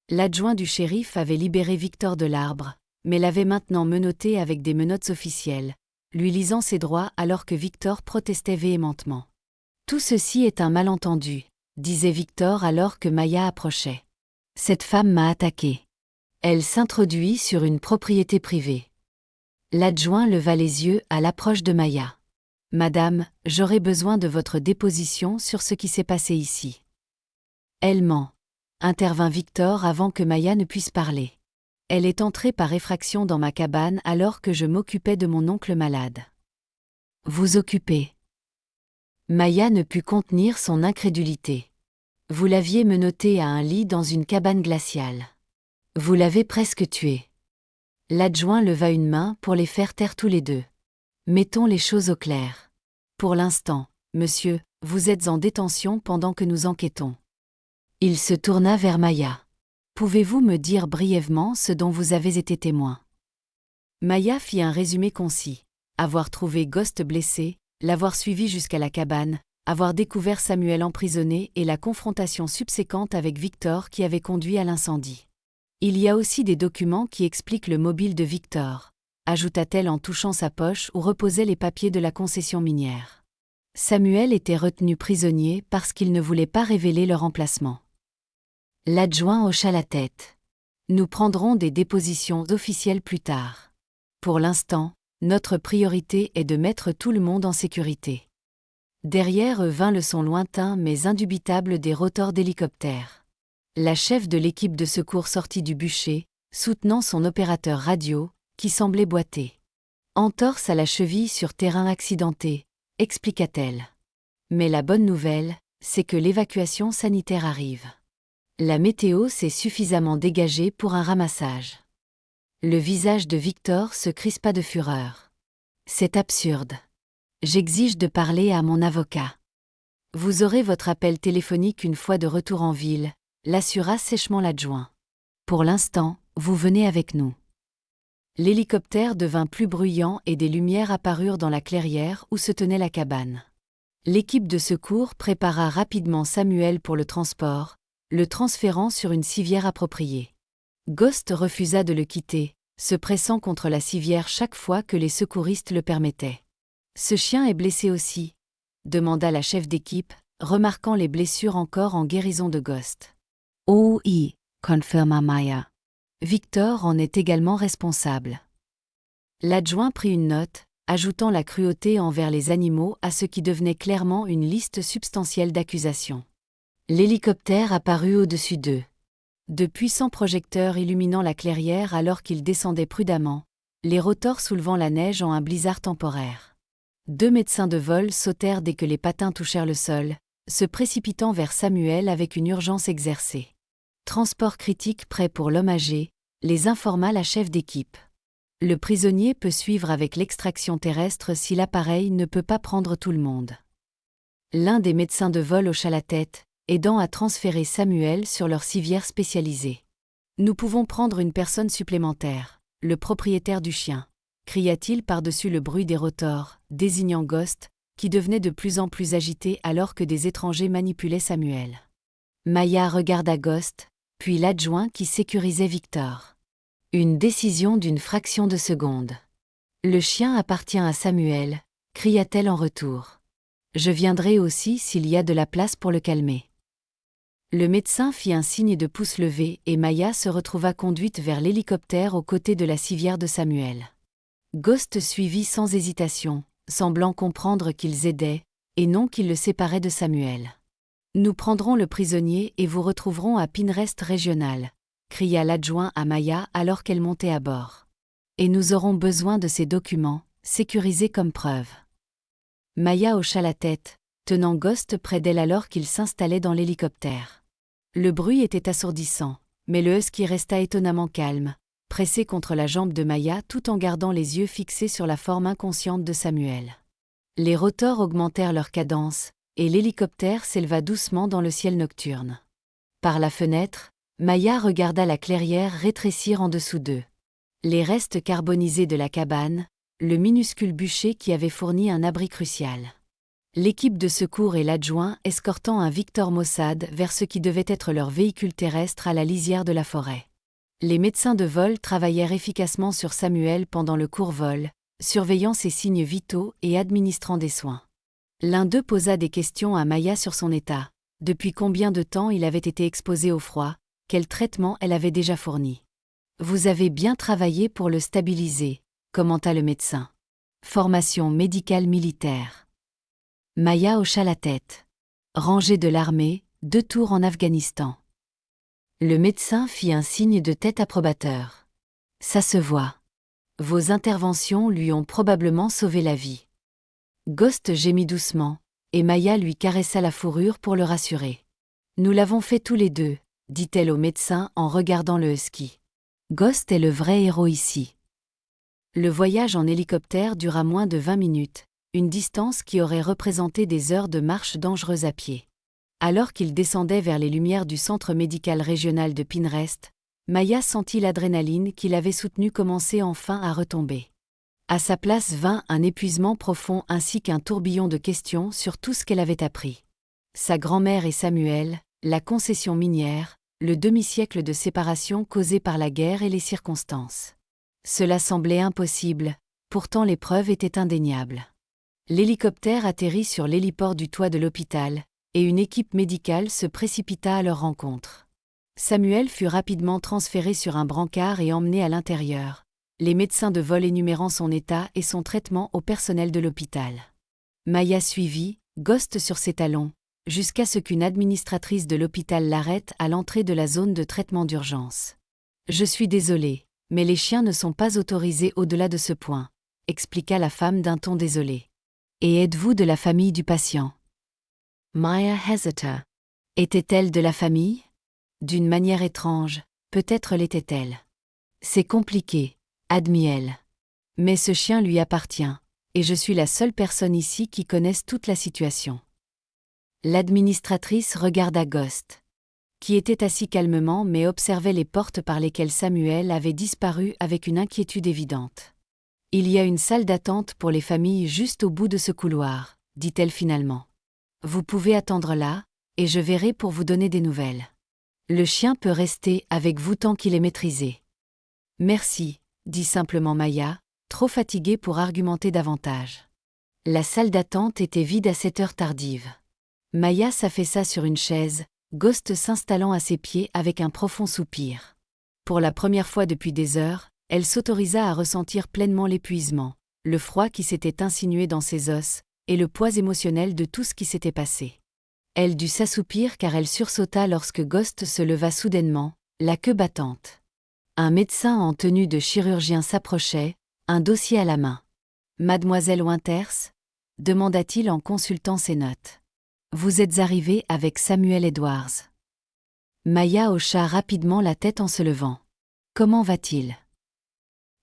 L'adjoint du shérif avait libéré Victor de l'arbre, mais l'avait maintenant menotté avec des menottes officielles, lui lisant ses droits alors que Victor protestait véhémentement. « Tout ceci est un malentendu », disait Victor alors que Maya approchait. « Cette femme m'a attaqué. Elle s'introduit sur une propriété privée. » L'adjoint leva les yeux à l'approche de Maya. « Madame, j'aurais besoin de votre déposition sur ce qui s'est passé ici. » « Elle ment », intervint Victor avant que Maya ne puisse parler. « Elle est entrée par effraction dans ma cabane alors que je m'occupais de mon oncle malade. »« Vous occupez ?» Maya ne put contenir son incrédulité. « Vous l'aviez menottée à un lit dans une cabane glaciale. Vous l'avez presque tuée. » L'adjoint leva une main pour les faire taire tous les 2. « Mettons les choses au clair. Pour l'instant, monsieur, vous êtes en détention pendant que nous enquêtons. » Il se tourna vers Maya. « Pouvez-vous me dire brièvement ce dont vous avez été témoin ?» Maya fit un résumé concis. Avoir trouvé Ghost blessé, l'avoir suivi jusqu'à la cabane, avoir découvert Samuel emprisonné et la confrontation subséquente avec Victor qui avait conduit à l'incendie. Il y a aussi des documents qui expliquent le mobile de Victor, ajouta-t-elle en touchant sa poche où reposaient les papiers de la concession minière. Samuel était retenu prisonnier parce qu'il ne voulait pas révéler leur emplacement. L'adjoint hocha la tête. Nous prendrons des dépositions officielles plus tard. Pour l'instant, notre priorité est de mettre tout le monde en sécurité. Derrière eux vint le son lointain mais indubitable des rotors d'hélicoptères. La chef de l'équipe de secours sortit du bûcher, soutenant son opérateur radio, qui semblait boiter. Entorse à la cheville sur terrain accidenté, expliqua-t-elle. Mais la bonne nouvelle, c'est que l'évacuation sanitaire arrive. La météo s'est suffisamment dégagée pour un ramassage. Le visage de Victor se crispa de fureur. C'est absurde. J'exige de parler à mon avocat. Vous aurez votre appel téléphonique une fois de retour en ville, l'assura sèchement l'adjoint. Pour l'instant, vous venez avec nous. L'hélicoptère devint plus bruyant et des lumières apparurent dans la clairière où se tenait la cabane. L'équipe de secours prépara rapidement Samuel pour le transport, le transférant sur une civière appropriée. Ghost refusa de le quitter, se pressant contre la civière chaque fois que les secouristes le permettaient. « Ce chien est blessé aussi ?» demanda la chef d'équipe, remarquant les blessures encore en guérison de Ghost. « Oui, confirma Maya. Victor en est également responsable. » L'adjoint prit une note, ajoutant la cruauté envers les animaux à ce qui devenait clairement une liste substantielle d'accusations. L'hélicoptère apparut au-dessus d'eux. De puissants projecteurs illuminant la clairière alors qu'ils descendaient prudemment, les rotors soulevant la neige en un blizzard temporaire. 2 médecins de vol sautèrent dès que les patins touchèrent le sol, se précipitant vers Samuel avec une urgence exercée. Transport critique prêt pour l'homme âgé, les informa la chef d'équipe. Le prisonnier peut suivre avec l'extraction terrestre si l'appareil ne peut pas prendre tout le monde. L'un des médecins de vol hocha la tête, aidant à transférer Samuel sur leur civière spécialisée. « Nous pouvons prendre une personne supplémentaire, le propriétaire du chien », cria-t-il par-dessus le bruit des rotors, désignant Ghost, qui devenait de plus en plus agité alors que des étrangers manipulaient Samuel. Maya regarda Ghost, puis l'adjoint qui sécurisait Victor. Une décision d'une fraction de seconde. « Le chien appartient à Samuel », cria-t-elle en retour. « Je viendrai aussi s'il y a de la place pour le calmer. » Le médecin fit un signe de pouce levé et Maya se retrouva conduite vers l'hélicoptère aux côtés de la civière de Samuel. Ghost suivit sans hésitation, semblant comprendre qu'ils aidaient, et non qu'ils le séparaient de Samuel. « Nous prendrons le prisonnier et vous retrouverons à Pinrest Régional », cria l'adjoint à Maya alors qu'elle montait à bord. « Et nous aurons besoin de ces documents, sécurisés comme preuve. » Maya hocha la tête, tenant Ghost près d'elle alors qu'il s'installait dans l'hélicoptère. Le bruit était assourdissant, mais le husky resta étonnamment calme, pressé contre la jambe de Maya tout en gardant les yeux fixés sur la forme inconsciente de Samuel. Les rotors augmentèrent leur cadence, et l'hélicoptère s'éleva doucement dans le ciel nocturne. Par la fenêtre, Maya regarda la clairière rétrécir en dessous d'eux. Les restes carbonisés de la cabane, le minuscule bûcher qui avait fourni un abri crucial. L'équipe de secours et l'adjoint escortant un Victor Mossad vers ce qui devait être leur véhicule terrestre à la lisière de la forêt. Les médecins de vol travaillèrent efficacement sur Samuel pendant le court vol, surveillant ses signes vitaux et administrant des soins. L'un d'eux posa des questions à Maya sur son état, depuis combien de temps il avait été exposé au froid, quel traitement elle avait déjà fourni. « Vous avez bien travaillé pour le stabiliser », commenta le médecin. « Formation médicale militaire. » Maya hocha la tête. Rangée de l'armée, 2 tours en Afghanistan. Le médecin fit un signe de tête approbateur. Ça se voit. Vos interventions lui ont probablement sauvé la vie. Ghost gémit doucement, et Maya lui caressa la fourrure pour le rassurer. Nous l'avons fait tous les deux, dit-elle au médecin en regardant le husky. Ghost est le vrai héros ici. Le voyage en hélicoptère dura moins de 20 minutes. Une distance qui aurait représenté des heures de marche dangereuse à pied. Alors qu'il descendait vers les lumières du centre médical régional de Pinrest, Maya sentit l'adrénaline qui l'avait soutenu commencer enfin à retomber. À sa place vint un épuisement profond ainsi qu'un tourbillon de questions sur tout ce qu'elle avait appris. Sa grand-mère et Samuel, la concession minière, le demi-siècle de séparation causé par la guerre et les circonstances. Cela semblait impossible, pourtant les preuves étaient indéniables. L'hélicoptère atterrit sur l'héliport du toit de l'hôpital, et une équipe médicale se précipita à leur rencontre. Samuel fut rapidement transféré sur un brancard et emmené à l'intérieur, les médecins de vol énumérant son état et son traitement au personnel de l'hôpital. Maya suivit, Ghost sur ses talons, jusqu'à ce qu'une administratrice de l'hôpital l'arrête à l'entrée de la zone de traitement d'urgence. « Je suis désolée, mais les chiens ne sont pas autorisés au-delà de ce point », expliqua la femme d'un ton désolé. « Et êtes-vous de la famille du patient ?» Maya hesita. Était-elle de la famille ? D'une manière étrange, peut-être l'était-elle. C'est compliqué, admit-elle. Mais ce chien lui appartient, et je suis la seule personne ici qui connaisse toute la situation. L'administratrice regarda Ghost, qui était assis calmement mais observait les portes par lesquelles Samuel avait disparu avec une inquiétude évidente. « Il y a une salle d'attente pour les familles juste au bout de ce couloir, dit-elle finalement. Vous pouvez attendre là, et je verrai pour vous donner des nouvelles. Le chien peut rester avec vous tant qu'il est maîtrisé. » « Merci, dit simplement Maya, trop fatiguée pour argumenter davantage. La salle d'attente était vide à cette heure tardive. Maya s'affaissa sur une chaise, Ghost s'installant à ses pieds avec un profond soupir. Pour la première fois depuis des heures, elle s'autorisa à ressentir pleinement l'épuisement, le froid qui s'était insinué dans ses os, et le poids émotionnel de tout ce qui s'était passé. Elle dut s'assoupir car elle sursauta lorsque Ghost se leva soudainement, la queue battante. Un médecin en tenue de chirurgien s'approchait, un dossier à la main. « Mademoiselle Winters ?» demanda-t-il en consultant ses notes. « Vous êtes arrivée avec Samuel Edwards. » Maya hocha rapidement la tête en se levant. « Comment va-t-il ?»«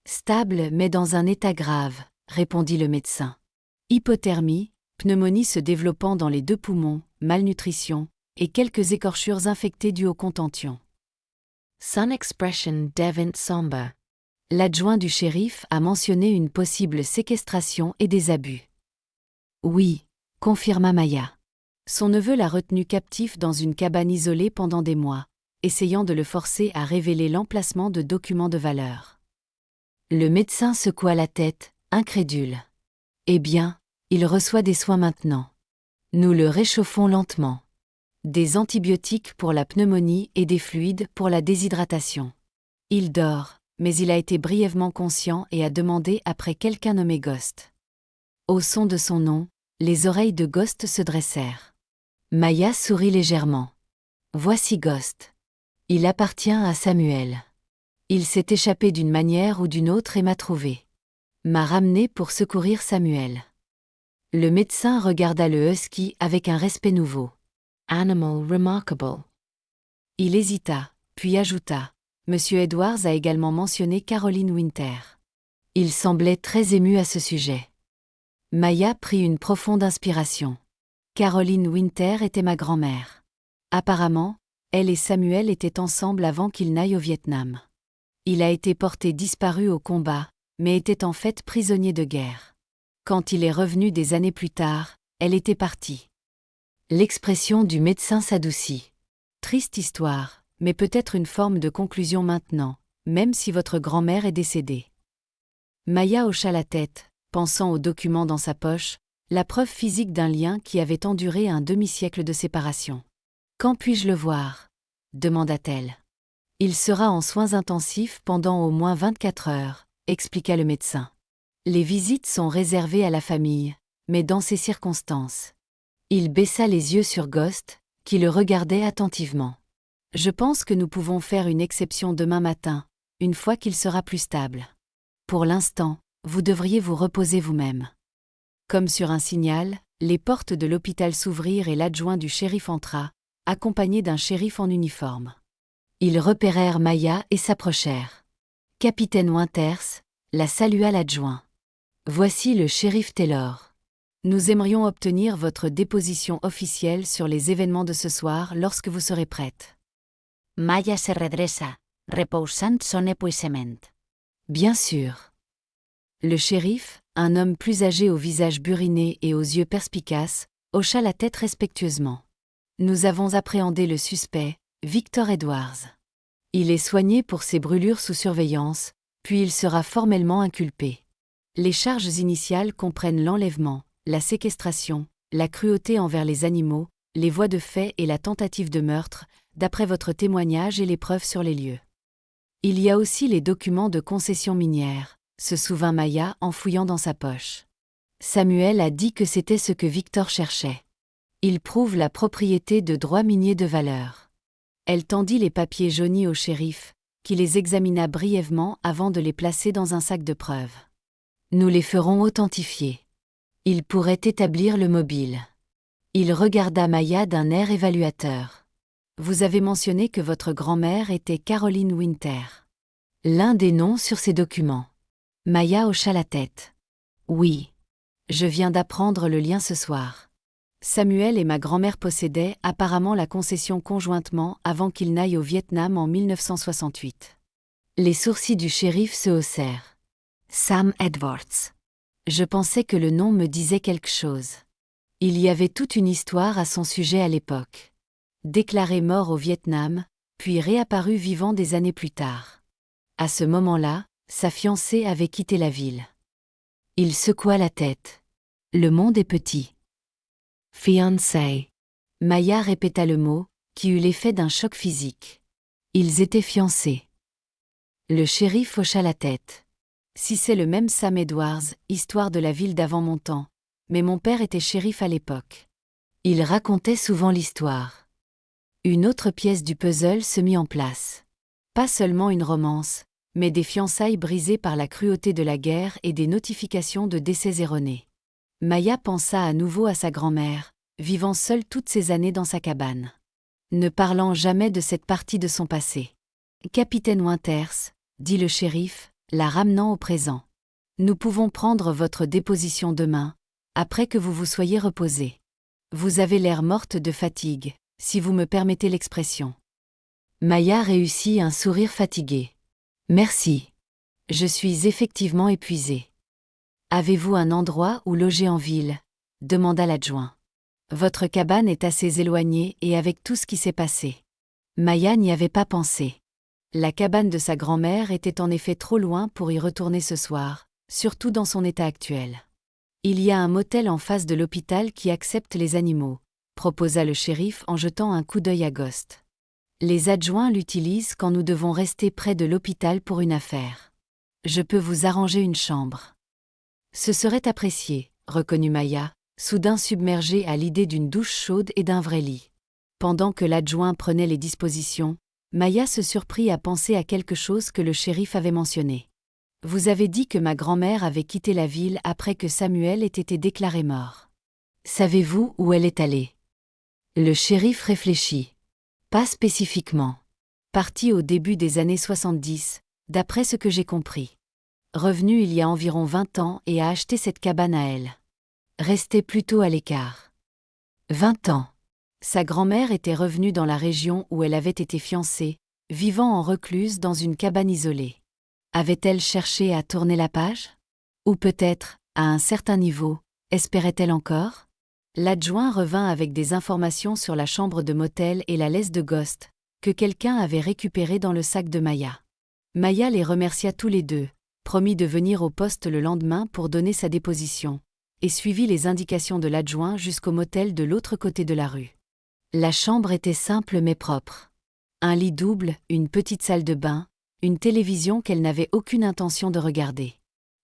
Stable mais dans un état grave, » répondit le médecin. « Hypothermie, pneumonie se développant dans les 2 poumons, malnutrition, et quelques écorchures infectées dues au contention. » Son expression devint sombre. L'adjoint du shérif a mentionné une possible séquestration et des abus. « Oui, » confirma Maya. Son neveu l'a retenu captif dans une cabane isolée pendant des mois, essayant de le forcer à révéler l'emplacement de documents de valeur. Le médecin secoua la tête, incrédule. « Eh bien, il reçoit des soins maintenant. Nous le réchauffons lentement. Des antibiotiques pour la pneumonie et des fluides pour la déshydratation. Il dort, mais il a été brièvement conscient et a demandé après quelqu'un nommé Ghost. » Au son de son nom, les oreilles de Ghost se dressèrent. Maya sourit légèrement. « Voici Ghost. Il appartient à Samuel. Il s'est échappé d'une manière ou d'une autre et m'a trouvé. M'a ramené pour secourir Samuel. » Le médecin regarda le husky avec un respect nouveau. « Animal remarkable. » Il hésita, puis ajouta. « Monsieur Edwards a également mentionné Caroline Winter. » Il semblait très ému à ce sujet. Maya prit une profonde inspiration. Caroline Winter était ma grand-mère. Apparemment, elle et Samuel étaient ensemble avant qu'il n'aille au Vietnam. Il a été porté disparu au combat, mais était en fait prisonnier de guerre. Quand il est revenu des années plus tard, elle était partie. L'expression du médecin s'adoucit. Triste histoire, mais peut-être une forme de conclusion maintenant, même si votre grand-mère est décédée. Maya hocha la tête, pensant aux documents dans sa poche, la preuve physique d'un lien qui avait enduré un demi-siècle de séparation. « Quand puis-je le voir ?» demanda-t-elle. « Il sera en soins intensifs pendant au moins 24 heures, » expliqua le médecin. « Les visites sont réservées à la famille, mais dans ces circonstances. » Il baissa les yeux sur Ghost, qui le regardait attentivement. « Je pense que nous pouvons faire une exception demain matin, une fois qu'il sera plus stable. Pour l'instant, vous devriez vous reposer vous-même. » Comme sur un signal, les portes de l'hôpital s'ouvrirent et l'adjoint du shérif entra, accompagné d'un shérif en uniforme. Ils repérèrent Maya et s'approchèrent. « Capitaine Winters », la salua l'adjoint. « Voici le shérif Taylor. Nous aimerions obtenir votre déposition officielle sur les événements de ce soir lorsque vous serez prête. » Maya se redressa, reposant son épuisement. « Bien sûr. » Le shérif, un homme plus âgé au visage buriné et aux yeux perspicaces, hocha la tête respectueusement. Nous avons appréhendé le suspect, Victor Edwards. Il est soigné pour ses brûlures sous surveillance, puis il sera formellement inculpé. Les charges initiales comprennent l'enlèvement, la séquestration, la cruauté envers les animaux, les voies de fait et la tentative de meurtre, d'après votre témoignage et les preuves sur les lieux. Il y a aussi les documents de concession minière, se souvint Maya en fouillant dans sa poche. Samuel a dit que c'était ce que Victor cherchait. Il prouve la propriété de droits miniers de valeur. Elle tendit les papiers jaunis au shérif, qui les examina brièvement avant de les placer dans un sac de preuves. Nous les ferons authentifier. Il pourrait établir le mobile. Il regarda Maya d'un air évaluateur. Vous avez mentionné que votre grand-mère était Caroline Winter. L'un des noms sur ces documents. Maya hocha la tête. Oui. Je viens d'apprendre le lien ce soir. Samuel et ma grand-mère possédaient apparemment la concession conjointement avant qu'ils n'aillent au Vietnam en 1968. Les sourcils du shérif se haussèrent. Sam Edwards. Je pensais que le nom me disait quelque chose. Il y avait toute une histoire à son sujet à l'époque. Déclaré mort au Vietnam, puis réapparu vivant des années plus tard. À ce moment-là, sa fiancée avait quitté la ville. Il secoua la tête. Le monde est petit. Fiancée. Maya répéta le mot, qui eut l'effet d'un choc physique. Ils étaient fiancés. Le shérif hocha la tête. Si c'est le même Sam Edwards, histoire de la ville d'avant mon temps, mais mon père était shérif à l'époque. Il racontait souvent l'histoire. Une autre pièce du puzzle se mit en place. Pas seulement une romance, mais des fiançailles brisées par la cruauté de la guerre et des notifications de décès erronés. Maya pensa à nouveau à sa grand-mère, vivant seule toutes ces années dans sa cabane. Ne parlant jamais de cette partie de son passé. Capitaine Winters, dit le shérif, la ramenant au présent. Nous pouvons prendre votre déposition demain, après que vous vous soyez reposé. Vous avez l'air morte de fatigue, si vous me permettez l'expression. Maya réussit un sourire fatigué. Merci. Je suis effectivement épuisée. Avez-vous un endroit où loger en ville ? Demanda l'adjoint. Votre cabane est assez éloignée et avec tout ce qui s'est passé. Maya n'y avait pas pensé. La cabane de sa grand-mère était en effet trop loin pour y retourner ce soir, surtout dans son état actuel. Il y a un motel en face de l'hôpital qui accepte les animaux, proposa le shérif en jetant un coup d'œil à Ghost. Les adjoints l'utilisent quand nous devons rester près de l'hôpital pour une affaire. Je peux vous arranger une chambre. Ce serait apprécié, reconnut Maya, soudain submergée à l'idée d'une douche chaude et d'un vrai lit. Pendant que l'adjoint prenait les dispositions, Maya se surprit à penser à quelque chose que le shérif avait mentionné. Vous avez dit que ma grand-mère avait quitté la ville après que Samuel ait été déclaré mort. Savez-vous où elle est allée ? Le shérif réfléchit. Pas spécifiquement. Partie au début des années 70, d'après ce que j'ai compris. Revenue il y a environ 20 ans et a acheté cette cabane à elle. Restée plutôt à l'écart. 20 ans. Sa grand-mère était revenue dans la région où elle avait été fiancée, vivant en recluse dans une cabane isolée. Avait-elle cherché à tourner la page ? Ou peut-être, à un certain niveau, espérait-elle encore ? L'adjoint revint avec des informations sur la chambre de motel et la laisse de Ghost, que quelqu'un avait récupérée dans le sac de Maya. Maya les remercia tous les deux, promit de venir au poste le lendemain pour donner sa déposition, et suivit les indications de l'adjoint jusqu'au motel de l'autre côté de la rue. La chambre était simple mais propre. Un lit double, une petite salle de bain, une télévision qu'elle n'avait aucune intention de regarder.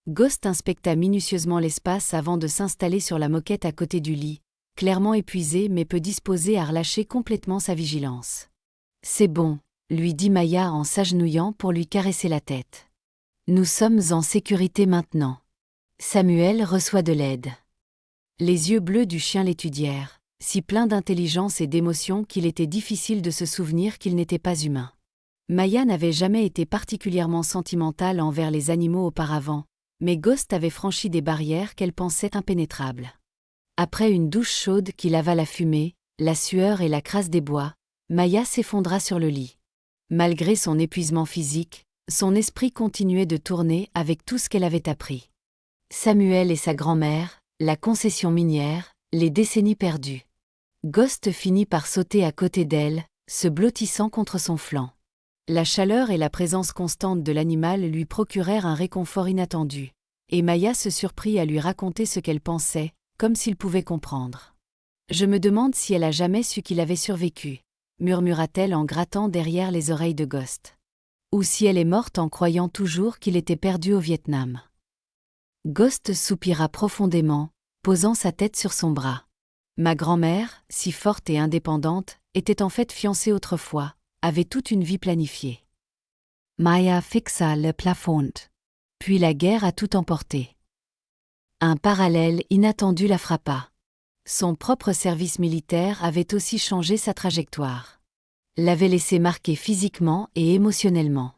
Ghost inspecta minutieusement l'espace avant de s'installer sur la moquette à côté du lit, clairement épuisé mais peu disposé à relâcher complètement sa vigilance. « C'est bon », lui dit Maya en s'agenouillant pour lui caresser la tête. « Nous sommes en sécurité maintenant. Samuel reçoit de l'aide. » Les yeux bleus du chien l'étudièrent, si pleins d'intelligence et d'émotion qu'il était difficile de se souvenir qu'il n'était pas humain. Maya n'avait jamais été particulièrement sentimentale envers les animaux auparavant, mais Ghost avait franchi des barrières qu'elle pensait impénétrables. Après une douche chaude qui lava la fumée, la sueur et la crasse des bois, Maya s'effondra sur le lit. Malgré son épuisement physique, son esprit continuait de tourner avec tout ce qu'elle avait appris. Samuel et sa grand-mère, la concession minière, les décennies perdues. Ghost finit par sauter à côté d'elle, se blottissant contre son flanc. La chaleur et la présence constante de l'animal lui procurèrent un réconfort inattendu, et Maya se surprit à lui raconter ce qu'elle pensait, comme s'il pouvait comprendre. « Je me demande si elle a jamais su qu'il avait survécu », murmura-t-elle en grattant derrière les oreilles de Ghost. « Ou si elle est morte en croyant toujours qu'il était perdu au Vietnam. » Ghost soupira profondément, posant sa tête sur son bras. Ma grand-mère, si forte et indépendante, était en fait fiancée autrefois, avait toute une vie planifiée. Maya fixa le plafond. Puis la guerre a tout emporté. Un parallèle inattendu la frappa. Son propre service militaire avait aussi changé sa trajectoire. L'avait laissée marquée physiquement et émotionnellement.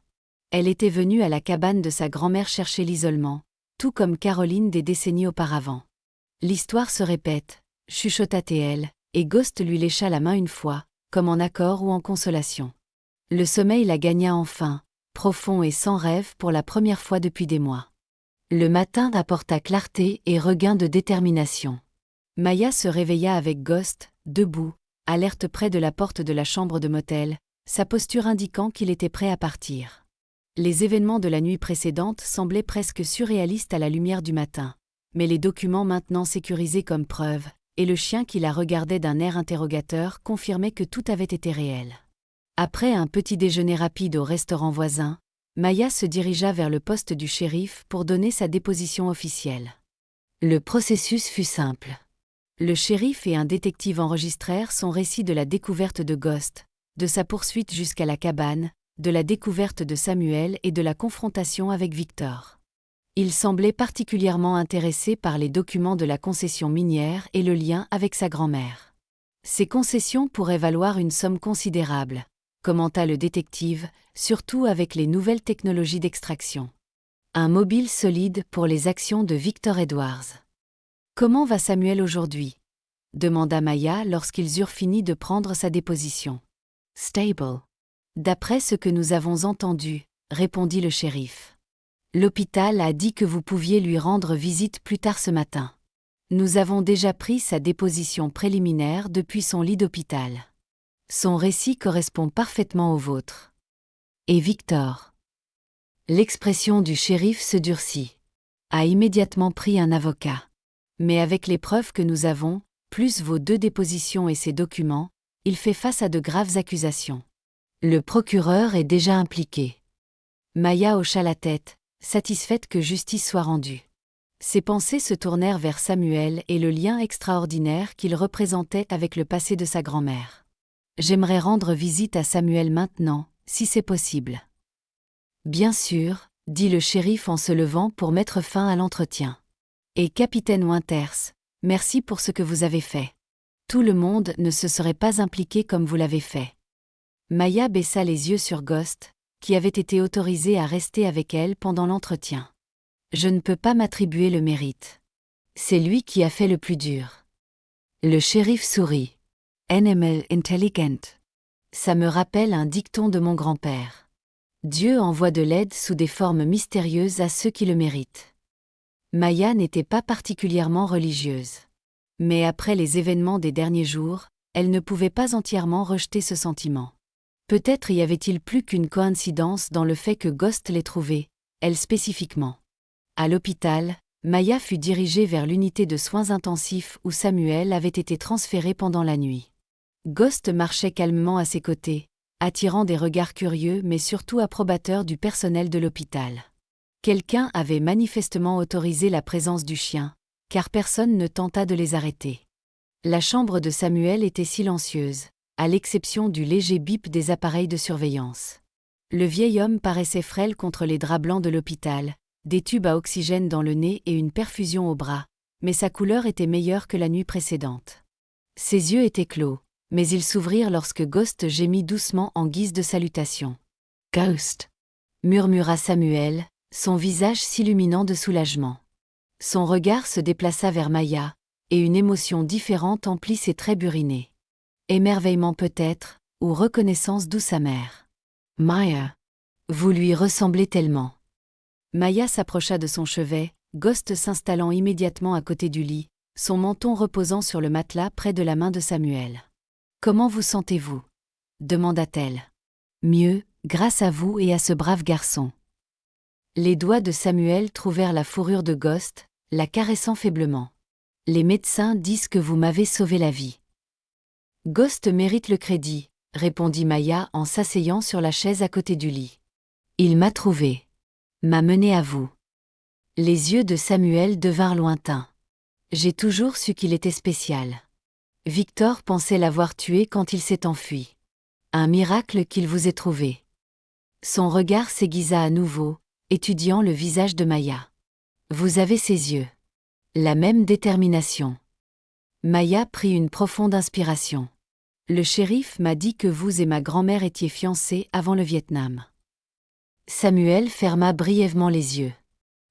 Elle était venue à la cabane de sa grand-mère chercher l'isolement, tout comme Caroline des décennies auparavant. L'histoire se répète, chuchota-t-elle, et Ghost lui lécha la main une fois, comme en accord ou en consolation. Le sommeil la gagna enfin, profond et sans rêve pour la première fois depuis des mois. Le matin apporta clarté et regain de détermination. Maya se réveilla avec Ghost, debout, alerte près de la porte de la chambre de motel, sa posture indiquant qu'il était prêt à partir. Les événements de la nuit précédente semblaient presque surréalistes à la lumière du matin, mais les documents maintenant sécurisés comme preuve, et le chien qui la regardait d'un air interrogateur confirmaient que tout avait été réel. Après un petit déjeuner rapide au restaurant voisin, Maya se dirigea vers le poste du shérif pour donner sa déposition officielle. Le processus fut simple. Le shérif et un détective enregistrèrent son récit de la découverte de Ghost, de sa poursuite jusqu'à la cabane, de la découverte de Samuel et de la confrontation avec Victor. Il semblait particulièrement intéressé par les documents de la concession minière et le lien avec sa grand-mère. Ces concessions pourraient valoir une somme considérable, commenta le détective, surtout avec les nouvelles technologies d'extraction. Un mobile solide pour les actions de Victor Edwards. Comment va Samuel aujourd'hui ? Demanda Maya lorsqu'ils eurent fini de prendre sa déposition. Stable. D'après ce que nous avons entendu, répondit le shérif. L'hôpital a dit que vous pouviez lui rendre visite plus tard ce matin. Nous avons déjà pris sa déposition préliminaire depuis son lit d'hôpital. Son récit correspond parfaitement au vôtre. Et Victor ? L'expression du shérif se durcit. A immédiatement pris un avocat. Mais avec les preuves que nous avons, plus vos 2 dépositions et ses documents, il fait face à de graves accusations. Le procureur est déjà impliqué. Maya hocha la tête, satisfaite que justice soit rendue. Ses pensées se tournèrent vers Samuel et le lien extraordinaire qu'il représentait avec le passé de sa grand-mère. J'aimerais rendre visite à Samuel maintenant, si c'est possible. Bien sûr, dit le shérif en se levant pour mettre fin à l'entretien. Et capitaine Winters, merci pour ce que vous avez fait. Tout le monde ne se serait pas impliqué comme vous l'avez fait. Maya baissa les yeux sur Ghost, qui avait été autorisé à rester avec elle pendant l'entretien. Je ne peux pas m'attribuer le mérite. C'est lui qui a fait le plus dur. Le shérif sourit. Animal intelligent. Ça me rappelle un dicton de mon grand-père. Dieu envoie de l'aide sous des formes mystérieuses à ceux qui le méritent. Maya n'était pas particulièrement religieuse. Mais après les événements des derniers jours, elle ne pouvait pas entièrement rejeter ce sentiment. Peut-être y avait-il plus qu'une coïncidence dans le fait que Ghost l'ait trouvée, elle spécifiquement. À l'hôpital, Maya fut dirigée vers l'unité de soins intensifs où Samuel avait été transféré pendant la nuit. Ghost marchait calmement à ses côtés, attirant des regards curieux mais surtout approbateurs du personnel de l'hôpital. Quelqu'un avait manifestement autorisé la présence du chien, car personne ne tenta de les arrêter. La chambre de Samuel était silencieuse, à l'exception du léger bip des appareils de surveillance. Le vieil homme paraissait frêle contre les draps blancs de l'hôpital, des tubes à oxygène dans le nez et une perfusion au bras, mais sa couleur était meilleure que la nuit précédente. Ses yeux étaient clos, mais ils s'ouvrirent lorsque Ghost gémit doucement en guise de salutation. « Ghost !» murmura Samuel, son visage s'illuminant de soulagement. Son regard se déplaça vers Maya, et une émotion différente emplit ses traits burinés. Émerveillement peut-être, ou reconnaissance douce amère. « Maya, vous lui ressemblez tellement. » Maya s'approcha de son chevet, Ghost s'installant immédiatement à côté du lit, son menton reposant sur le matelas près de la main de Samuel. « Comment vous sentez-vous » demanda-t-elle. « Mieux, grâce à vous et à ce brave garçon. » Les doigts de Samuel trouvèrent la fourrure de Ghost, la caressant faiblement. « Les médecins disent que vous m'avez sauvé la vie. »« Ghost mérite le crédit, » répondit Maya en s'asseyant sur la chaise à côté du lit. « Il m'a trouvé. M'a mené à vous. » Les yeux de Samuel devinrent lointains. « J'ai toujours su qu'il était spécial. Victor pensait l'avoir tué quand il s'est enfui. Un miracle qu'il vous ait trouvé. » Son regard s'aiguisa à nouveau, étudiant le visage de Maya. « Vous avez ses yeux. La même détermination. » Maya prit une profonde inspiration. « Le shérif m'a dit que vous et ma grand-mère étiez fiancés avant le Vietnam. » Samuel ferma brièvement les yeux.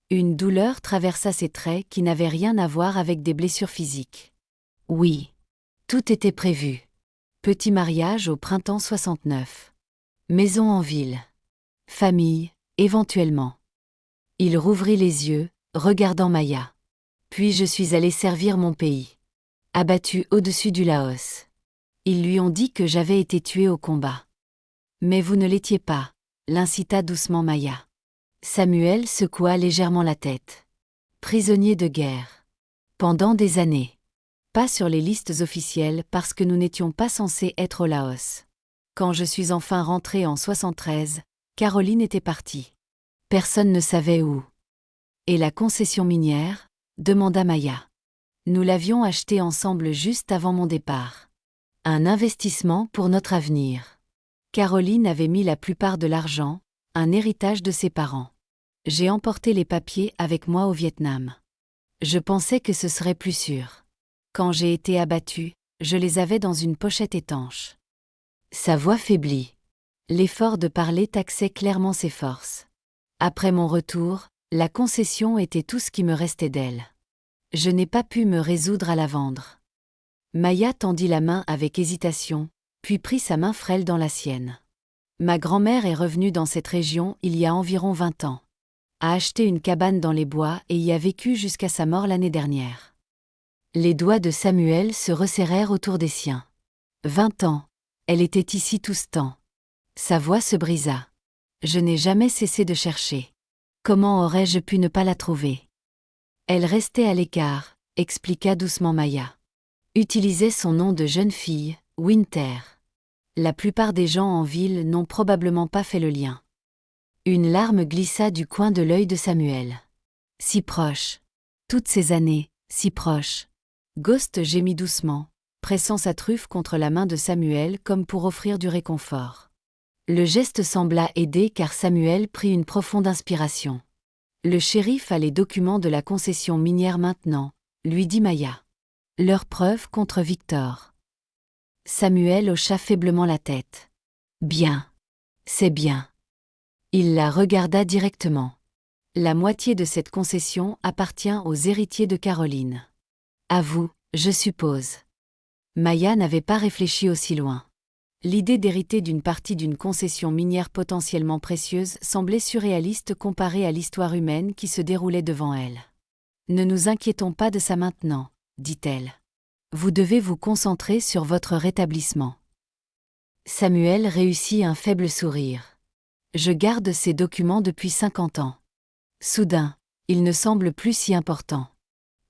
Une douleur traversa ses traits qui n'avaient rien à voir avec des blessures physiques. Oui. Tout était prévu. Petit mariage au printemps 69. Maison en ville. Famille, éventuellement. Il rouvrit les yeux, regardant Maya. Puis je suis allé servir mon pays. Abattu au-dessus du Laos. Ils lui ont dit que j'avais été tué au combat. Mais vous ne l'étiez pas, l'incita doucement Maya. Samuel secoua légèrement la tête. Prisonnier de guerre. Pendant des années. Pas sur les listes officielles parce que nous n'étions pas censés être au Laos. Quand je suis enfin rentré en 73, Caroline était partie. Personne ne savait où. Et la concession minière ? Demanda Maya. Nous l'avions achetée ensemble juste avant mon départ. Un investissement pour notre avenir. Caroline avait mis la plupart de l'argent, un héritage de ses parents. J'ai emporté les papiers avec moi au Vietnam. Je pensais que ce serait plus sûr. Quand j'ai été abattu, je les avais dans une pochette étanche. Sa voix faiblit. L'effort de parler taxait clairement ses forces. Après mon retour, la concession était tout ce qui me restait d'elle. Je n'ai pas pu me résoudre à la vendre. Maya tendit la main avec hésitation, puis prit sa main frêle dans la sienne. Ma grand-mère est revenue dans cette région il y a environ 20 ans. A acheté une cabane dans les bois et y a vécu jusqu'à sa mort l'année dernière. Les doigts de Samuel se resserrèrent autour des siens. 20 ans. Elle était ici tout ce temps. Sa voix se brisa. Je n'ai jamais cessé de chercher. Comment aurais-je pu ne pas la trouver ? Elle restait à l'écart, expliqua doucement Maya. Utilisait son nom de jeune fille, Winter. La plupart des gens en ville n'ont probablement pas fait le lien. Une larme glissa du coin de l'œil de Samuel. Si proche. Toutes ces années, si proche. Ghost gémit doucement, pressant sa truffe contre la main de Samuel comme pour offrir du réconfort. Le geste sembla aider car Samuel prit une profonde inspiration. Le shérif a les documents de la concession minière maintenant, lui dit Maya. Leur preuve contre Victor. Samuel hocha faiblement la tête. Bien. C'est bien. Il la regarda directement. La moitié de cette concession appartient aux héritiers de Caroline. À vous, je suppose. Maya n'avait pas réfléchi aussi loin. L'idée d'hériter d'une partie d'une concession minière potentiellement précieuse semblait surréaliste comparée à l'histoire humaine qui se déroulait devant elle. Ne nous inquiétons pas de ça maintenant, dit-elle. Vous devez vous concentrer sur votre rétablissement. Samuel réussit un faible sourire. Je garde ces documents depuis 50 ans. Soudain, il ne semble plus si important.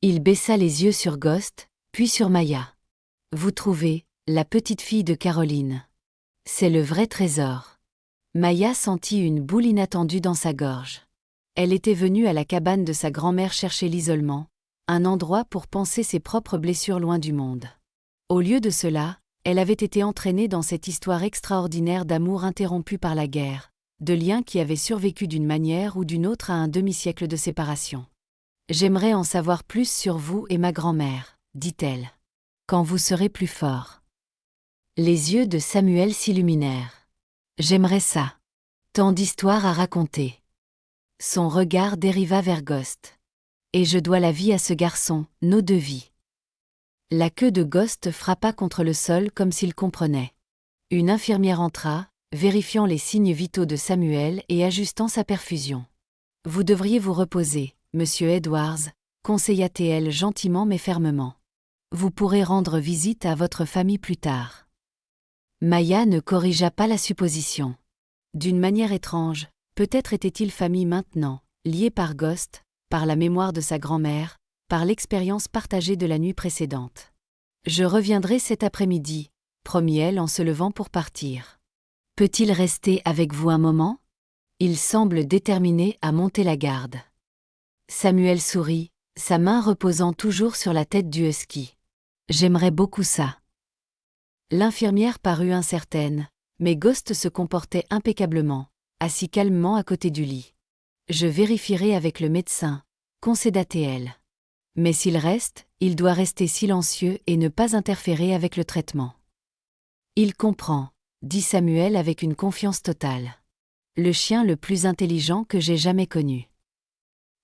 Il baissa les yeux sur Ghost, puis sur Maya. Vous trouvez, la petite fille de Caroline. C'est le vrai trésor. Maya sentit une boule inattendue dans sa gorge. Elle était venue à la cabane de sa grand-mère chercher l'isolement, un endroit pour panser ses propres blessures loin du monde. Au lieu de cela, elle avait été entraînée dans cette histoire extraordinaire d'amour interrompu par la guerre, de liens qui avaient survécu d'une manière ou d'une autre à un demi-siècle de séparation. « J'aimerais en savoir plus sur vous et ma grand-mère, » dit-elle. « Quand vous serez plus fort. » Les yeux de Samuel s'illuminèrent. « J'aimerais ça. Tant d'histoires à raconter. » Son regard dériva vers Ghost. « Et je dois la vie à ce garçon, nos deux vies. » La queue de Ghost frappa contre le sol comme s'il comprenait. Une infirmière entra, vérifiant les signes vitaux de Samuel et ajustant sa perfusion. « Vous devriez vous reposer, Monsieur Edwards, conseilla-t-elle gentiment mais fermement. Vous pourrez rendre visite à votre famille plus tard. Maya ne corrigea pas la supposition. D'une manière étrange, peut-être était-il famille maintenant, lié par Ghost, par la mémoire de sa grand-mère, par l'expérience partagée de la nuit précédente. Je reviendrai cet après-midi, promit-elle en se levant pour partir. Peut-il rester avec vous un moment? Il semble déterminé à monter la garde. Samuel sourit, sa main reposant toujours sur la tête du husky. J'aimerais beaucoup ça. L'infirmière parut incertaine, mais Ghost se comportait impeccablement, assis calmement à côté du lit. Je vérifierai avec le médecin, concéda-t-elle. Mais s'il reste, il doit rester silencieux et ne pas interférer avec le traitement. Il comprend, dit Samuel avec une confiance totale. Le chien le plus intelligent que j'ai jamais connu.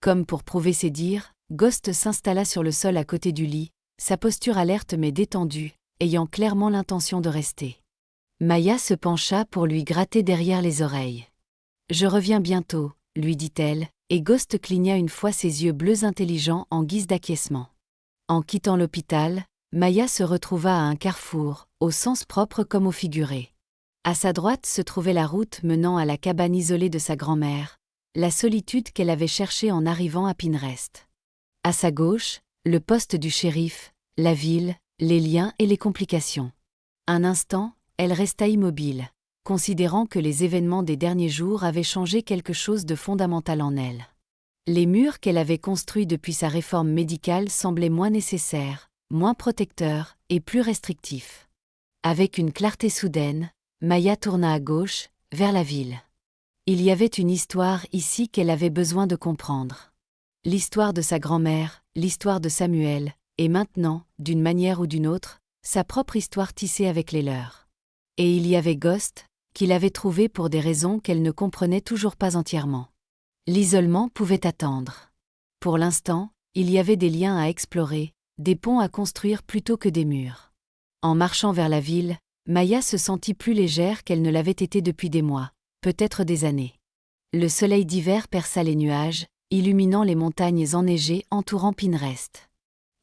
Comme pour prouver ses dires, Ghost s'installa sur le sol à côté du lit, sa posture alerte mais détendue, ayant clairement l'intention de rester. Maya se pencha pour lui gratter derrière les oreilles. « Je reviens bientôt », lui dit-elle, et Ghost cligna une fois ses yeux bleus intelligents en guise d'acquiescement. En quittant l'hôpital, Maya se retrouva à un carrefour, au sens propre comme au figuré. À sa droite se trouvait la route menant à la cabane isolée de sa grand-mère, la solitude qu'elle avait cherchée en arrivant à Pinrest. À sa gauche, le poste du shérif, la ville, les liens et les complications. Un instant, elle resta immobile, considérant que les événements des derniers jours avaient changé quelque chose de fondamental en elle. Les murs qu'elle avait construits depuis sa réforme médicale semblaient moins nécessaires, moins protecteurs et plus restrictifs. Avec une clarté soudaine, Maya tourna à gauche, vers la ville. Il y avait une histoire ici qu'elle avait besoin de comprendre. L'histoire de sa grand-mère, l'histoire de Samuel, et maintenant, d'une manière ou d'une autre, sa propre histoire tissée avec les leurs. Et il y avait Ghost, qu'il avait trouvé pour des raisons qu'elle ne comprenait toujours pas entièrement. L'isolement pouvait attendre. Pour l'instant, il y avait des liens à explorer, des ponts à construire plutôt que des murs. En marchant vers la ville, Maya se sentit plus légère qu'elle ne l'avait été depuis des mois, peut-être des années. Le soleil d'hiver perça les nuages, illuminant les montagnes enneigées entourant Pinrest.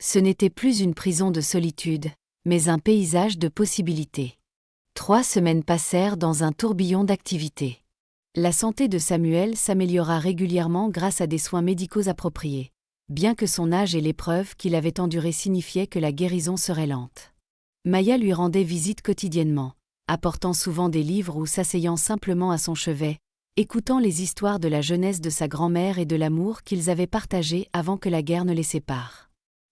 Ce n'était plus une prison de solitude, mais un paysage de possibilités. 3 semaines passèrent dans un tourbillon d'activités. La santé de Samuel s'améliora régulièrement grâce à des soins médicaux appropriés, bien que son âge et l'épreuve qu'il avait endurée signifiaient que la guérison serait lente. Maya lui rendait visite quotidiennement, apportant souvent des livres ou s'asseyant simplement à son chevet, écoutant les histoires de la jeunesse de sa grand-mère et de l'amour qu'ils avaient partagé avant que la guerre ne les sépare.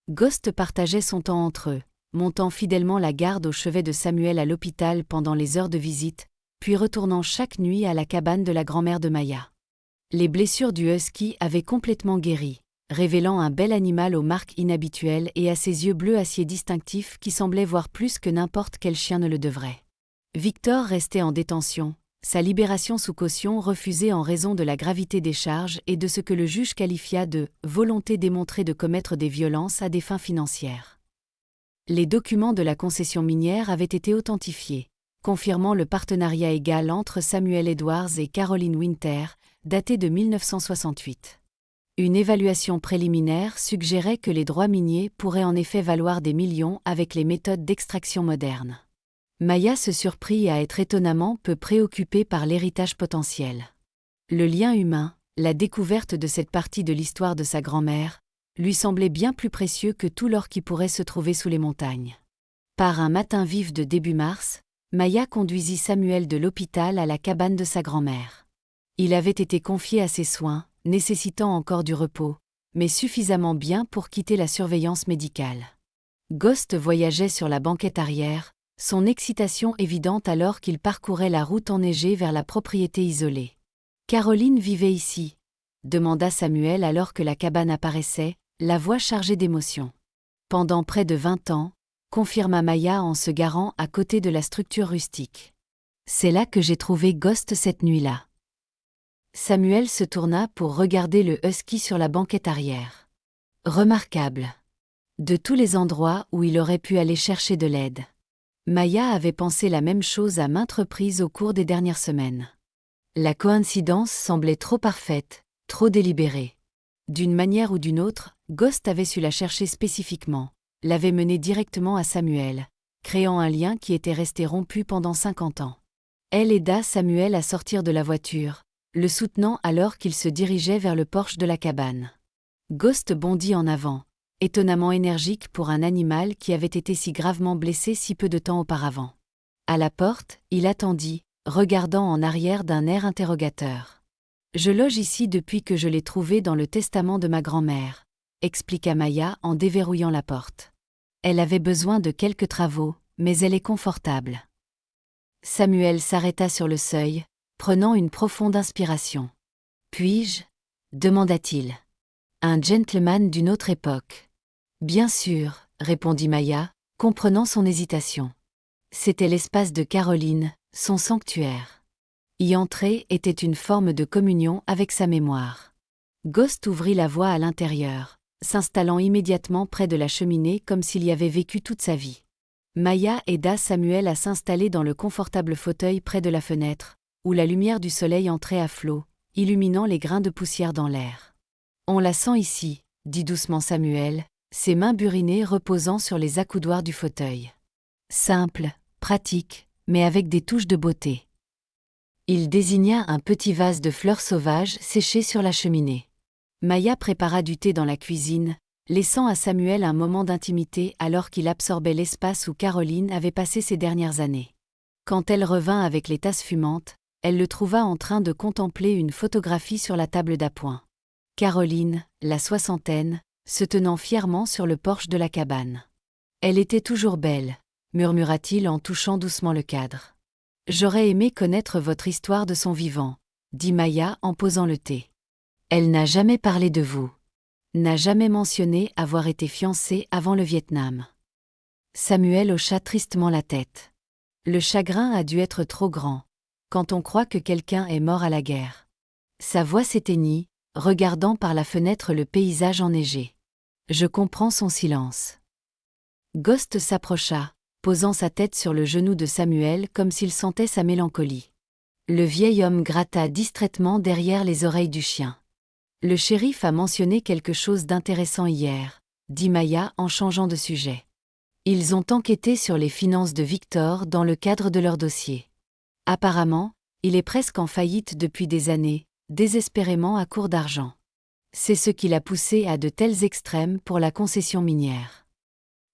Ghost partageait son temps entre eux, montant fidèlement la garde au chevet de Samuel à l'hôpital pendant les heures de visite, puis retournant chaque nuit à la cabane de la grand-mère de Maya. Les blessures du husky avaient complètement guéri, révélant un bel animal aux marques inhabituelles et à ses yeux bleus acier distinctifs qui semblaient voir plus que n'importe quel chien ne le devrait. Victor restait en détention, sa libération sous caution refusée en raison de la gravité des charges et de ce que le juge qualifia de « volonté démontrée de commettre des violences à des fins financières ». Les documents de la concession minière avaient été authentifiés, confirmant le partenariat égal entre Samuel Edwards et Caroline Winter, daté de 1968. Une évaluation préliminaire suggérait que les droits miniers pourraient en effet valoir des millions avec les méthodes d'extraction modernes. Maya se surprit à être étonnamment peu préoccupée par l'héritage potentiel. Le lien humain, la découverte de cette partie de l'histoire de sa grand-mère, lui semblait bien plus précieux que tout l'or qui pourrait se trouver sous les montagnes. Par un matin vif de début mars, Maya conduisit Samuel de l'hôpital à la cabane de sa grand-mère. Il avait été confié à ses soins, nécessitant encore du repos, mais suffisamment bien pour quitter la surveillance médicale. Ghost voyageait sur la banquette arrière, son excitation évidente alors qu'il parcourait la route enneigée vers la propriété isolée. « Caroline vivait ici ?» demanda Samuel alors que la cabane apparaissait, la voix chargée d'émotion. « Pendant près de 20 ans, confirma Maya en se garant à côté de la structure rustique. C'est là que j'ai trouvé Ghost cette nuit-là. » Samuel se tourna pour regarder le husky sur la banquette arrière. Remarquable. De tous les endroits où il aurait pu aller chercher de l'aide. Maya avait pensé la même chose à maintes reprises au cours des dernières semaines. La coïncidence semblait trop parfaite, trop délibérée. D'une manière ou d'une autre, Ghost avait su la chercher spécifiquement, l'avait menée directement à Samuel, créant un lien qui était resté rompu pendant 50 ans. Elle aida Samuel à sortir de la voiture, le soutenant alors qu'il se dirigeait vers le porche de la cabane. Ghost bondit en avant, étonnamment énergique pour un animal qui avait été si gravement blessé si peu de temps auparavant. À la porte, il attendit, regardant en arrière d'un air interrogateur. « Je loge ici depuis que je l'ai trouvé dans le testament de ma grand-mère », expliqua Maya en déverrouillant la porte. Elle avait besoin de quelques travaux, mais elle est confortable. Samuel s'arrêta sur le seuil, prenant une profonde inspiration. « Puis-je » demanda-t-il. « Un gentleman d'une autre époque. »« Bien sûr, » répondit Maya, comprenant son hésitation. C'était l'espace de Caroline, son sanctuaire. Y entrer était une forme de communion avec sa mémoire. Ghost ouvrit la voie à l'intérieur, s'installant immédiatement près de la cheminée comme s'il y avait vécu toute sa vie. Maya aida Samuel à s'installer dans le confortable fauteuil près de la fenêtre, où la lumière du soleil entrait à flot, illuminant les grains de poussière dans l'air. « On la sent ici », dit doucement Samuel, ses mains burinées reposant sur les accoudoirs du fauteuil. Simple, pratique, mais avec des touches de beauté. Il désigna un petit vase de fleurs sauvages séchées sur la cheminée. Maya prépara du thé dans la cuisine, laissant à Samuel un moment d'intimité alors qu'il absorbait l'espace où Caroline avait passé ses dernières années. Quand elle revint avec les tasses fumantes, elle le trouva en train de contempler une photographie sur la table d'appoint. Caroline, la soixantaine, se tenant fièrement sur le porche de la cabane. « Elle était toujours belle », murmura-t-il en touchant doucement le cadre. « J'aurais aimé connaître votre histoire de son vivant », dit Maya en posant le thé. « Elle n'a jamais parlé de vous. N'a jamais mentionné avoir été fiancée avant le Vietnam. » Samuel hocha tristement la tête. Le chagrin a dû être trop grand, quand on croit que quelqu'un est mort à la guerre. Sa voix s'éteignit, regardant par la fenêtre le paysage enneigé. Je comprends son silence. Ghost s'approcha, posant sa tête sur le genou de Samuel comme s'il sentait sa mélancolie. Le vieil homme gratta distraitement derrière les oreilles du chien. « Le shérif a mentionné quelque chose d'intéressant hier, » dit Maya en changeant de sujet. « Ils ont enquêté sur les finances de Victor dans le cadre de leur dossier. Apparemment, il est presque en faillite depuis des années, désespérément à court d'argent. C'est ce qui l'a poussé à de tels extrêmes pour la concession minière. »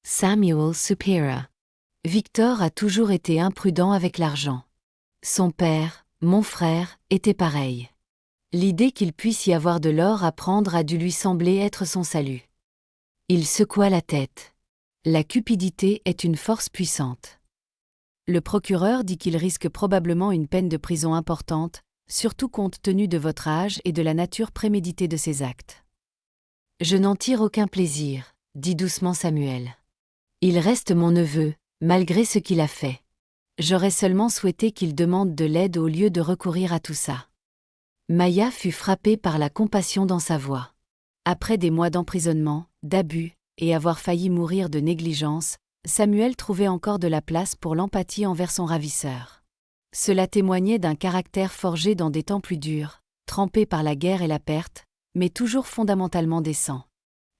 Samuel Supera. Victor a toujours été imprudent avec l'argent. Son père, mon frère, était pareil. L'idée qu'il puisse y avoir de l'or à prendre a dû lui sembler être son salut. Il secoua la tête. La cupidité est une force puissante. Le procureur dit qu'il risque probablement une peine de prison importante, surtout compte tenu de votre âge et de la nature préméditée de ses actes. Je n'en tire aucun plaisir, dit doucement Samuel. Il reste mon neveu, malgré ce qu'il a fait. J'aurais seulement souhaité qu'il demande de l'aide au lieu de recourir à tout ça. Maya fut frappée par la compassion dans sa voix. Après des mois d'emprisonnement, d'abus, et avoir failli mourir de négligence, Samuel trouvait encore de la place pour l'empathie envers son ravisseur. Cela témoignait d'un caractère forgé dans des temps plus durs, trempé par la guerre et la perte, mais toujours fondamentalement décent.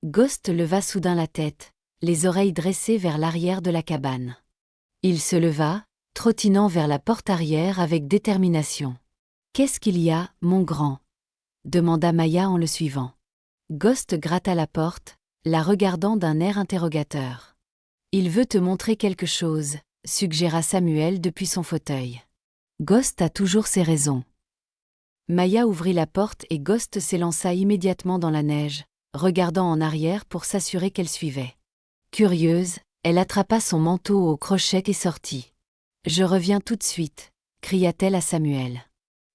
Ghost leva soudain la tête, les oreilles dressées vers l'arrière de la cabane. Il se leva, trottinant vers la porte arrière avec détermination. « Qu'est-ce qu'il y a, mon grand ?» demanda Maya en le suivant. Ghost gratta la porte, la regardant d'un air interrogateur. « Il veut te montrer quelque chose », suggéra Samuel depuis son fauteuil. Ghost a toujours ses raisons. Maya ouvrit la porte et Ghost s'élança immédiatement dans la neige, regardant en arrière pour s'assurer qu'elle suivait. Curieuse, elle attrapa son manteau au crochet et sortit. « Je reviens tout de suite », cria-t-elle à Samuel.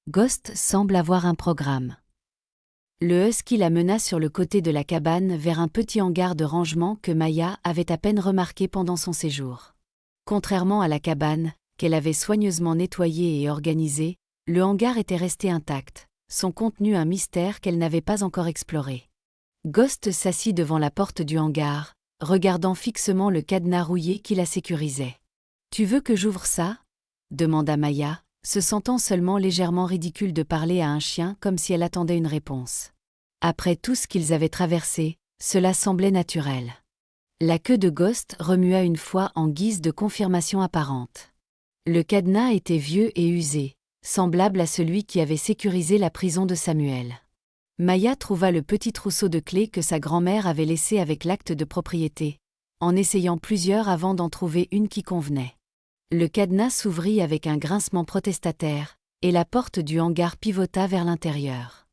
Ghost semble avoir un programme. Le husky la mena sur le côté de la cabane vers un petit hangar de rangement que Maya avait à peine remarqué pendant son séjour. Contrairement à la cabane, qu'elle avait soigneusement nettoyée et organisée, le hangar était resté intact, son contenu un mystère qu'elle n'avait pas encore exploré. Ghost s'assit devant la porte du hangar, regardant fixement le cadenas rouillé qui la sécurisait. « Tu veux que j'ouvre ça ?» demanda Maya, se sentant seulement légèrement ridicule de parler à un chien comme si elle attendait une réponse. Après tout ce qu'ils avaient traversé, cela semblait naturel. La queue de Ghost remua une fois en guise de confirmation apparente. Le cadenas était vieux et usé, semblable à celui qui avait sécurisé la prison de Samuel. Maya trouva le petit trousseau de clés que sa grand-mère avait laissé avec l'acte de propriété, en essayant plusieurs avant d'en trouver une qui convenait. Le cadenas s'ouvrit avec un grincement protestataire, et la porte du hangar pivota vers l'intérieur.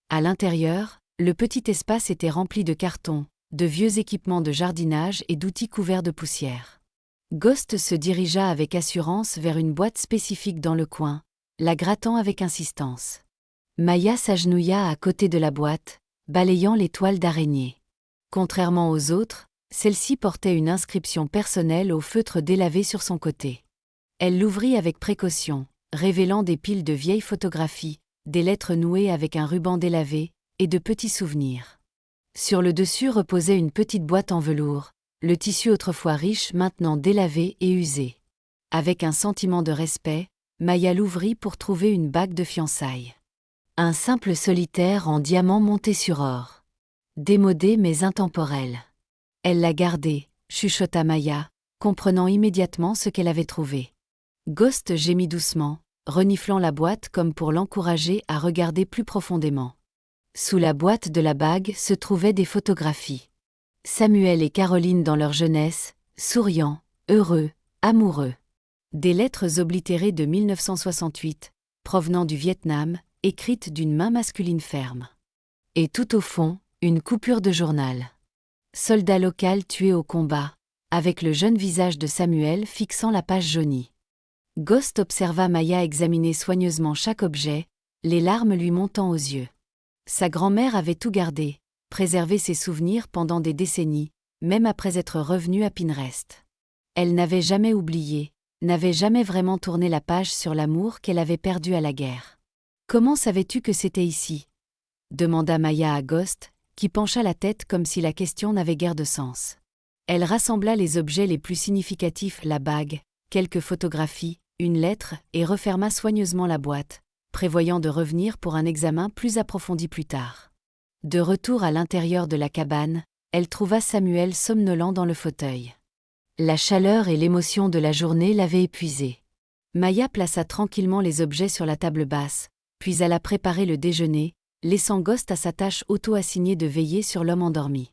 À l'intérieur, le petit espace était rempli de cartons, de vieux équipements de jardinage et d'outils couverts de poussière. Ghost se dirigea avec assurance vers une boîte spécifique dans le coin, la grattant avec insistance. Maya s'agenouilla à côté de la boîte, balayant les toiles d'araignée. Contrairement aux autres, celle-ci portait une inscription personnelle au feutre délavé sur son côté. Elle l'ouvrit avec précaution, révélant des piles de vieilles photographies, des lettres nouées avec un ruban délavé, et de petits souvenirs. Sur le dessus reposait une petite boîte en velours, le tissu autrefois riche maintenant délavé et usé. Avec un sentiment de respect, Maya l'ouvrit pour trouver une bague de fiançailles. Un simple solitaire en diamant monté sur or. Démodé mais intemporel. Elle l'a gardé, chuchota Maya, comprenant immédiatement ce qu'elle avait trouvé. Ghost gémit doucement, reniflant la boîte comme pour l'encourager à regarder plus profondément. Sous la boîte de la bague se trouvaient des photographies. Samuel et Caroline dans leur jeunesse, souriants, heureux, amoureux. Des lettres oblitérées de 1968, provenant du Vietnam, écrites d'une main masculine ferme. Et tout au fond, une coupure de journal. Soldat local tué au combat, avec le jeune visage de Samuel fixant la page jaunie. Ghost observa Maya examiner soigneusement chaque objet, les larmes lui montant aux yeux. Sa grand-mère avait tout gardé, préservé ses souvenirs pendant des décennies, même après être revenue à Pinrest. Elle n'avait jamais oublié, n'avait jamais vraiment tourné la page sur l'amour qu'elle avait perdu à la guerre. « Comment savais-tu que c'était ici ?» demanda Maya à Ghost, qui pencha la tête comme si la question n'avait guère de sens. Elle rassembla les objets les plus significatifs, la bague, quelques photographies, une lettre, et referma soigneusement la boîte, prévoyant de revenir pour un examen plus approfondi plus tard. De retour à l'intérieur de la cabane, elle trouva Samuel somnolent dans le fauteuil. La chaleur et l'émotion de la journée l'avaient épuisé. Maya plaça tranquillement les objets sur la table basse, puis alla préparer le déjeuner, laissant Ghost à sa tâche auto-assignée de veiller sur l'homme endormi.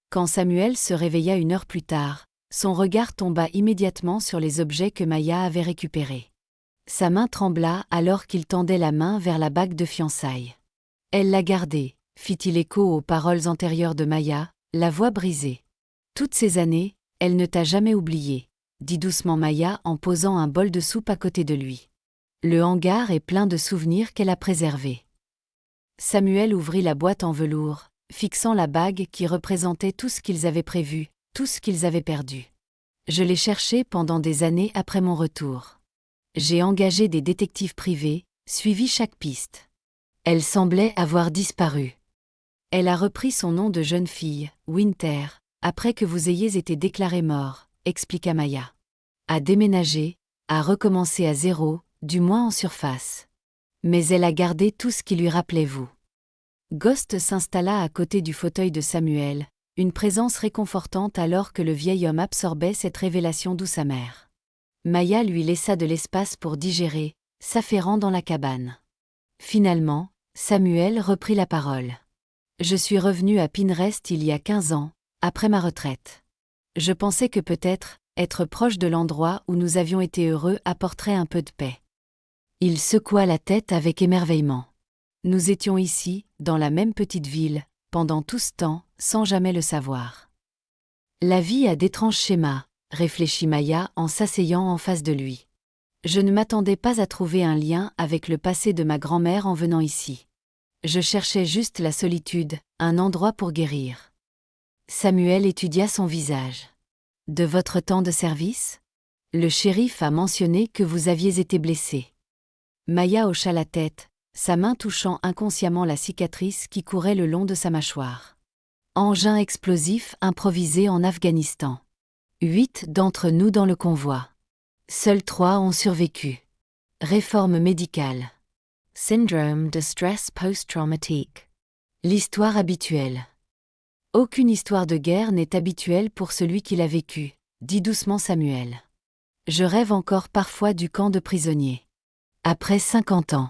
Quand Samuel se réveilla 1 heure plus tard, son regard tomba immédiatement sur les objets que Maya avait récupérés. Sa main trembla alors qu'il tendait la main vers la bague de fiançailles. « Elle l'a gardée », fit-il écho aux paroles antérieures de Maya, la voix brisée. « Toutes ces années, elle ne t'a jamais oublié », dit doucement Maya en posant un bol de soupe à côté de lui. Le hangar est plein de souvenirs qu'elle a préservés. Samuel ouvrit la boîte en velours, fixant la bague qui représentait tout ce qu'ils avaient prévu, tout ce qu'ils avaient perdu. « Je l'ai cherchée pendant des années après mon retour. J'ai engagé des détectives privés, suivi chaque piste. Elle semblait avoir disparu. Elle a repris son nom de jeune fille, Winter, après que vous ayez été déclaré mort, expliqua Maya. A déménagé, a recommencé à zéro, du moins en surface. Mais elle a gardé tout ce qui lui rappelait vous. » Ghost s'installa à côté du fauteuil de Samuel, une présence réconfortante alors que le vieil homme absorbait cette révélation douce amère. Maya lui laissa de l'espace pour digérer, s'affairant dans la cabane. Finalement, Samuel reprit la parole. « Je suis revenu à Pinrest il y a 15 ans, après ma retraite. Je pensais que peut-être, être proche de l'endroit où nous avions été heureux apporterait un peu de paix. » Il secoua la tête avec émerveillement. Nous étions ici, dans la même petite ville, pendant tout ce temps, sans jamais le savoir. La vie a d'étranges schémas, réfléchit Maya en s'asseyant en face de lui. Je ne m'attendais pas à trouver un lien avec le passé de ma grand-mère en venant ici. Je cherchais juste la solitude, un endroit pour guérir. Samuel étudia son visage. « De votre temps de service ? Le shérif a mentionné que vous aviez été blessé. » Maya hocha la tête, sa main touchant inconsciemment la cicatrice qui courait le long de sa mâchoire. Engin explosif improvisé en Afghanistan. 8 d'entre nous dans le convoi. Seuls 3 ont survécu. Réforme médicale. Syndrome de stress post-traumatique. L'histoire habituelle. Aucune histoire de guerre n'est habituelle pour celui qui l'a vécue, dit doucement Samuel. Je rêve encore parfois du camp de prisonniers. Après 50 ans.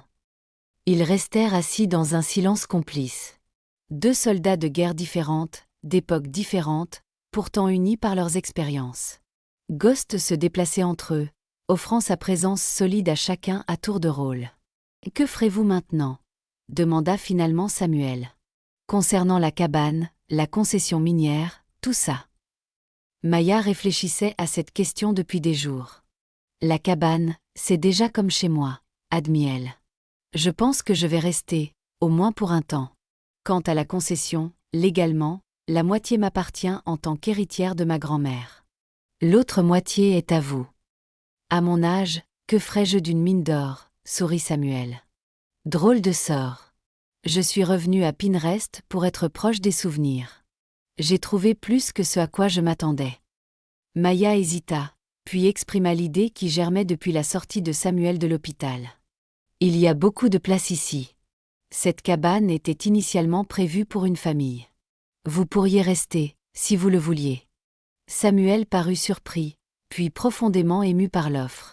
Ils restèrent assis dans un silence complice. Deux soldats de guerre différentes, d'époques différentes, pourtant unis par leurs expériences. Ghost se déplaçait entre eux, offrant sa présence solide à chacun à tour de rôle. « Que ferez-vous maintenant » demanda finalement Samuel. Concernant la cabane, la concession minière, tout ça. Maya réfléchissait à cette question depuis des jours. La cabane, c'est déjà comme chez moi, admit-elle. Je pense que je vais rester, au moins pour un temps. Quant à la concession, légalement, la moitié m'appartient en tant qu'héritière de ma grand-mère. L'autre moitié est à vous. À mon âge, que ferais-je d'une mine d'or, sourit Samuel. Drôle de sort. Je suis revenu à Pinrest pour être proche des souvenirs. J'ai trouvé plus que ce à quoi je m'attendais. Maya hésita, puis exprima l'idée qui germait depuis la sortie de Samuel de l'hôpital. Il y a beaucoup de place ici. Cette cabane était initialement prévue pour une famille. Vous pourriez rester, si vous le vouliez. Samuel parut surpris, puis profondément ému par l'offre.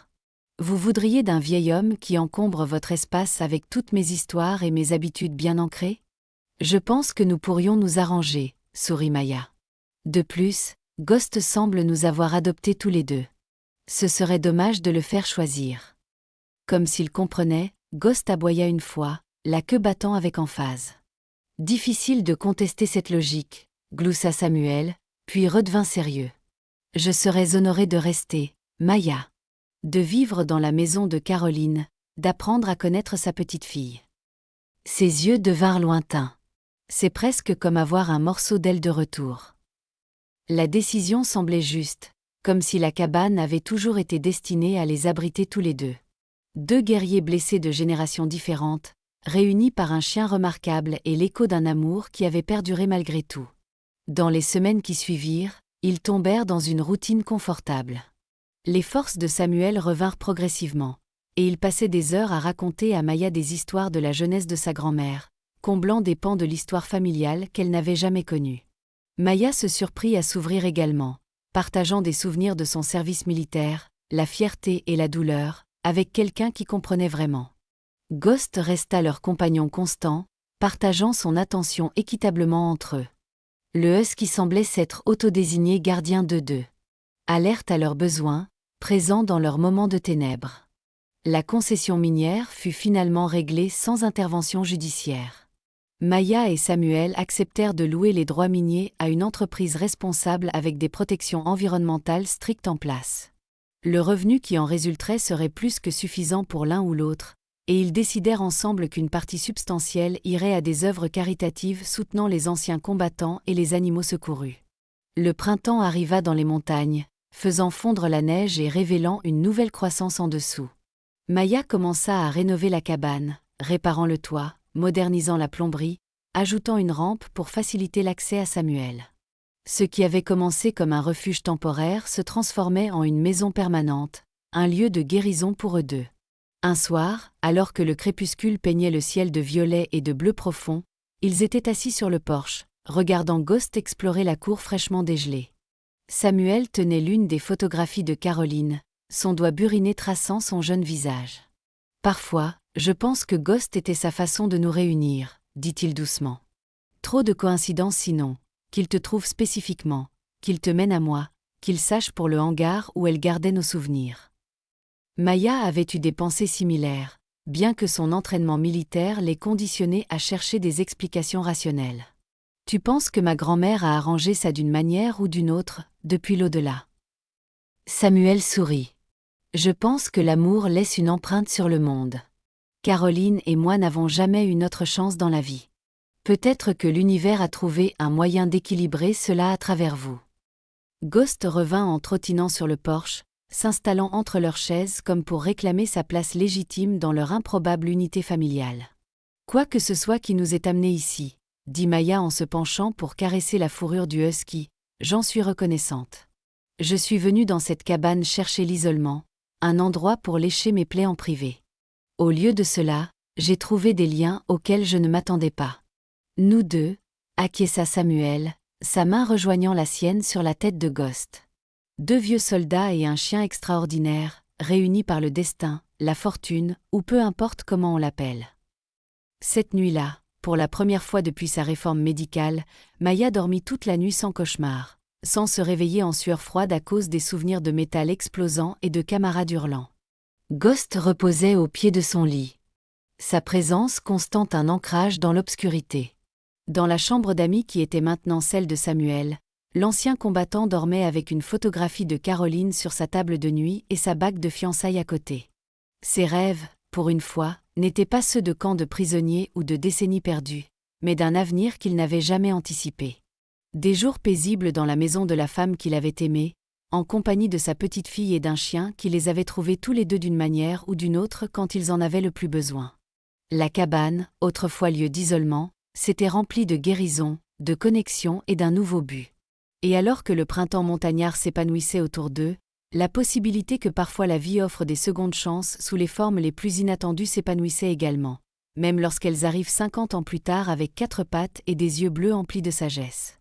Vous voudriez d'un vieil homme qui encombre votre espace avec toutes mes histoires et mes habitudes bien ancrées? Je pense que nous pourrions nous arranger, sourit Maya. De plus, Ghost semble nous avoir adoptés tous les deux. Ce serait dommage de le faire choisir. Comme s'il comprenait, Ghost aboya une fois, la queue battant avec emphase. Difficile de contester cette logique, gloussa Samuel, puis redevint sérieux. Je serais honoré de rester, Maya. De vivre dans la maison de Caroline, d'apprendre à connaître sa petite-fille. Ses yeux devinrent lointains. C'est presque comme avoir un morceau d'aile de retour. La décision semblait juste, comme si la cabane avait toujours été destinée à les abriter tous les deux. Deux guerriers blessés de générations différentes, réunis par un chien remarquable et l'écho d'un amour qui avait perduré malgré tout. Dans les semaines qui suivirent, ils tombèrent dans une routine confortable. Les forces de Samuel revinrent progressivement, et il passait des heures à raconter à Maya des histoires de la jeunesse de sa grand-mère, comblant des pans de l'histoire familiale qu'elle n'avait jamais connue. Maya se surprit à s'ouvrir également, partageant des souvenirs de son service militaire, la fierté et la douleur, avec quelqu'un qui comprenait vraiment. Ghost resta leur compagnon constant, partageant son attention équitablement entre eux. Le husky semblait s'être autodésigné gardien d'eux deux. Alerte à leurs besoins, présent dans leurs moments de ténèbres. La concession minière fut finalement réglée sans intervention judiciaire. Maya et Samuel acceptèrent de louer les droits miniers à une entreprise responsable avec des protections environnementales strictes en place. Le revenu qui en résulterait serait plus que suffisant pour l'un ou l'autre, et ils décidèrent ensemble qu'une partie substantielle irait à des œuvres caritatives soutenant les anciens combattants et les animaux secourus. Le printemps arriva dans les montagnes, faisant fondre la neige et révélant une nouvelle croissance en dessous. Maya commença à rénover la cabane, réparant le toit, modernisant la plomberie, ajoutant une rampe pour faciliter l'accès à Samuel. Ce qui avait commencé comme un refuge temporaire se transformait en une maison permanente, un lieu de guérison pour eux deux. Un soir, alors que le crépuscule peignait le ciel de violet et de bleu profond, ils étaient assis sur le porche, regardant Ghost explorer la cour fraîchement dégelée. Samuel tenait l'une des photographies de Caroline, son doigt buriné traçant son jeune visage. « Parfois, je pense que Ghost était sa façon de nous réunir, » dit-il doucement. « Trop de coïncidences sinon, qu'il te trouve spécifiquement, qu'il te mène à moi, qu'il sache pour le hangar où elle gardait nos souvenirs. » Maya avait eu des pensées similaires, bien que son entraînement militaire l'ait conditionnée à chercher des explications rationnelles. « Tu penses que ma grand-mère a arrangé ça d'une manière ou d'une autre, depuis l'au-delà ?» Samuel sourit. « Je pense que l'amour laisse une empreinte sur le monde. Caroline et moi n'avons jamais eu notre chance dans la vie. Peut-être que l'univers a trouvé un moyen d'équilibrer cela à travers vous. » Ghost revint en trottinant sur le porche, s'installant entre leurs chaises comme pour réclamer sa place légitime dans leur improbable unité familiale. « Quoi que ce soit qui nous ait amenés ici, » dit Maya en se penchant pour caresser la fourrure du husky, « j'en suis reconnaissante. Je suis venue dans cette cabane chercher l'isolement, un endroit pour lécher mes plaies en privé. Au lieu de cela, j'ai trouvé des liens auxquels je ne m'attendais pas. Nous deux, acquiesça Samuel, sa main rejoignant la sienne sur la tête de Ghost. Deux vieux soldats et un chien extraordinaire, réunis par le destin, la fortune, ou peu importe comment on l'appelle. Cette nuit-là, pour la première fois depuis sa réforme médicale, Maya dormit toute la nuit sans cauchemar, sans se réveiller en sueur froide à cause des souvenirs de métal explosant et de camarades hurlants. Ghost reposait au pied de son lit. Sa présence constante un ancrage dans l'obscurité. Dans la chambre d'amis qui était maintenant celle de Samuel, l'ancien combattant dormait avec une photographie de Caroline sur sa table de nuit et sa bague de fiançailles à côté. Ses rêves, pour une fois, n'étaient pas ceux de camps de prisonniers ou de décennies perdues, mais d'un avenir qu'il n'avait jamais anticipé. Des jours paisibles dans la maison de la femme qu'il avait aimée, en compagnie de sa petite fille et d'un chien qui les avait trouvés tous les deux d'une manière ou d'une autre quand ils en avaient le plus besoin. La cabane, autrefois lieu d'isolement, s'était remplie de guérison, de connexion et d'un nouveau but. Et alors que le printemps montagnard s'épanouissait autour d'eux, la possibilité que parfois la vie offre des secondes chances sous les formes les plus inattendues s'épanouissait également, même lorsqu'elles arrivent 50 ans plus tard avec 4 pattes et des yeux bleus emplis de sagesse.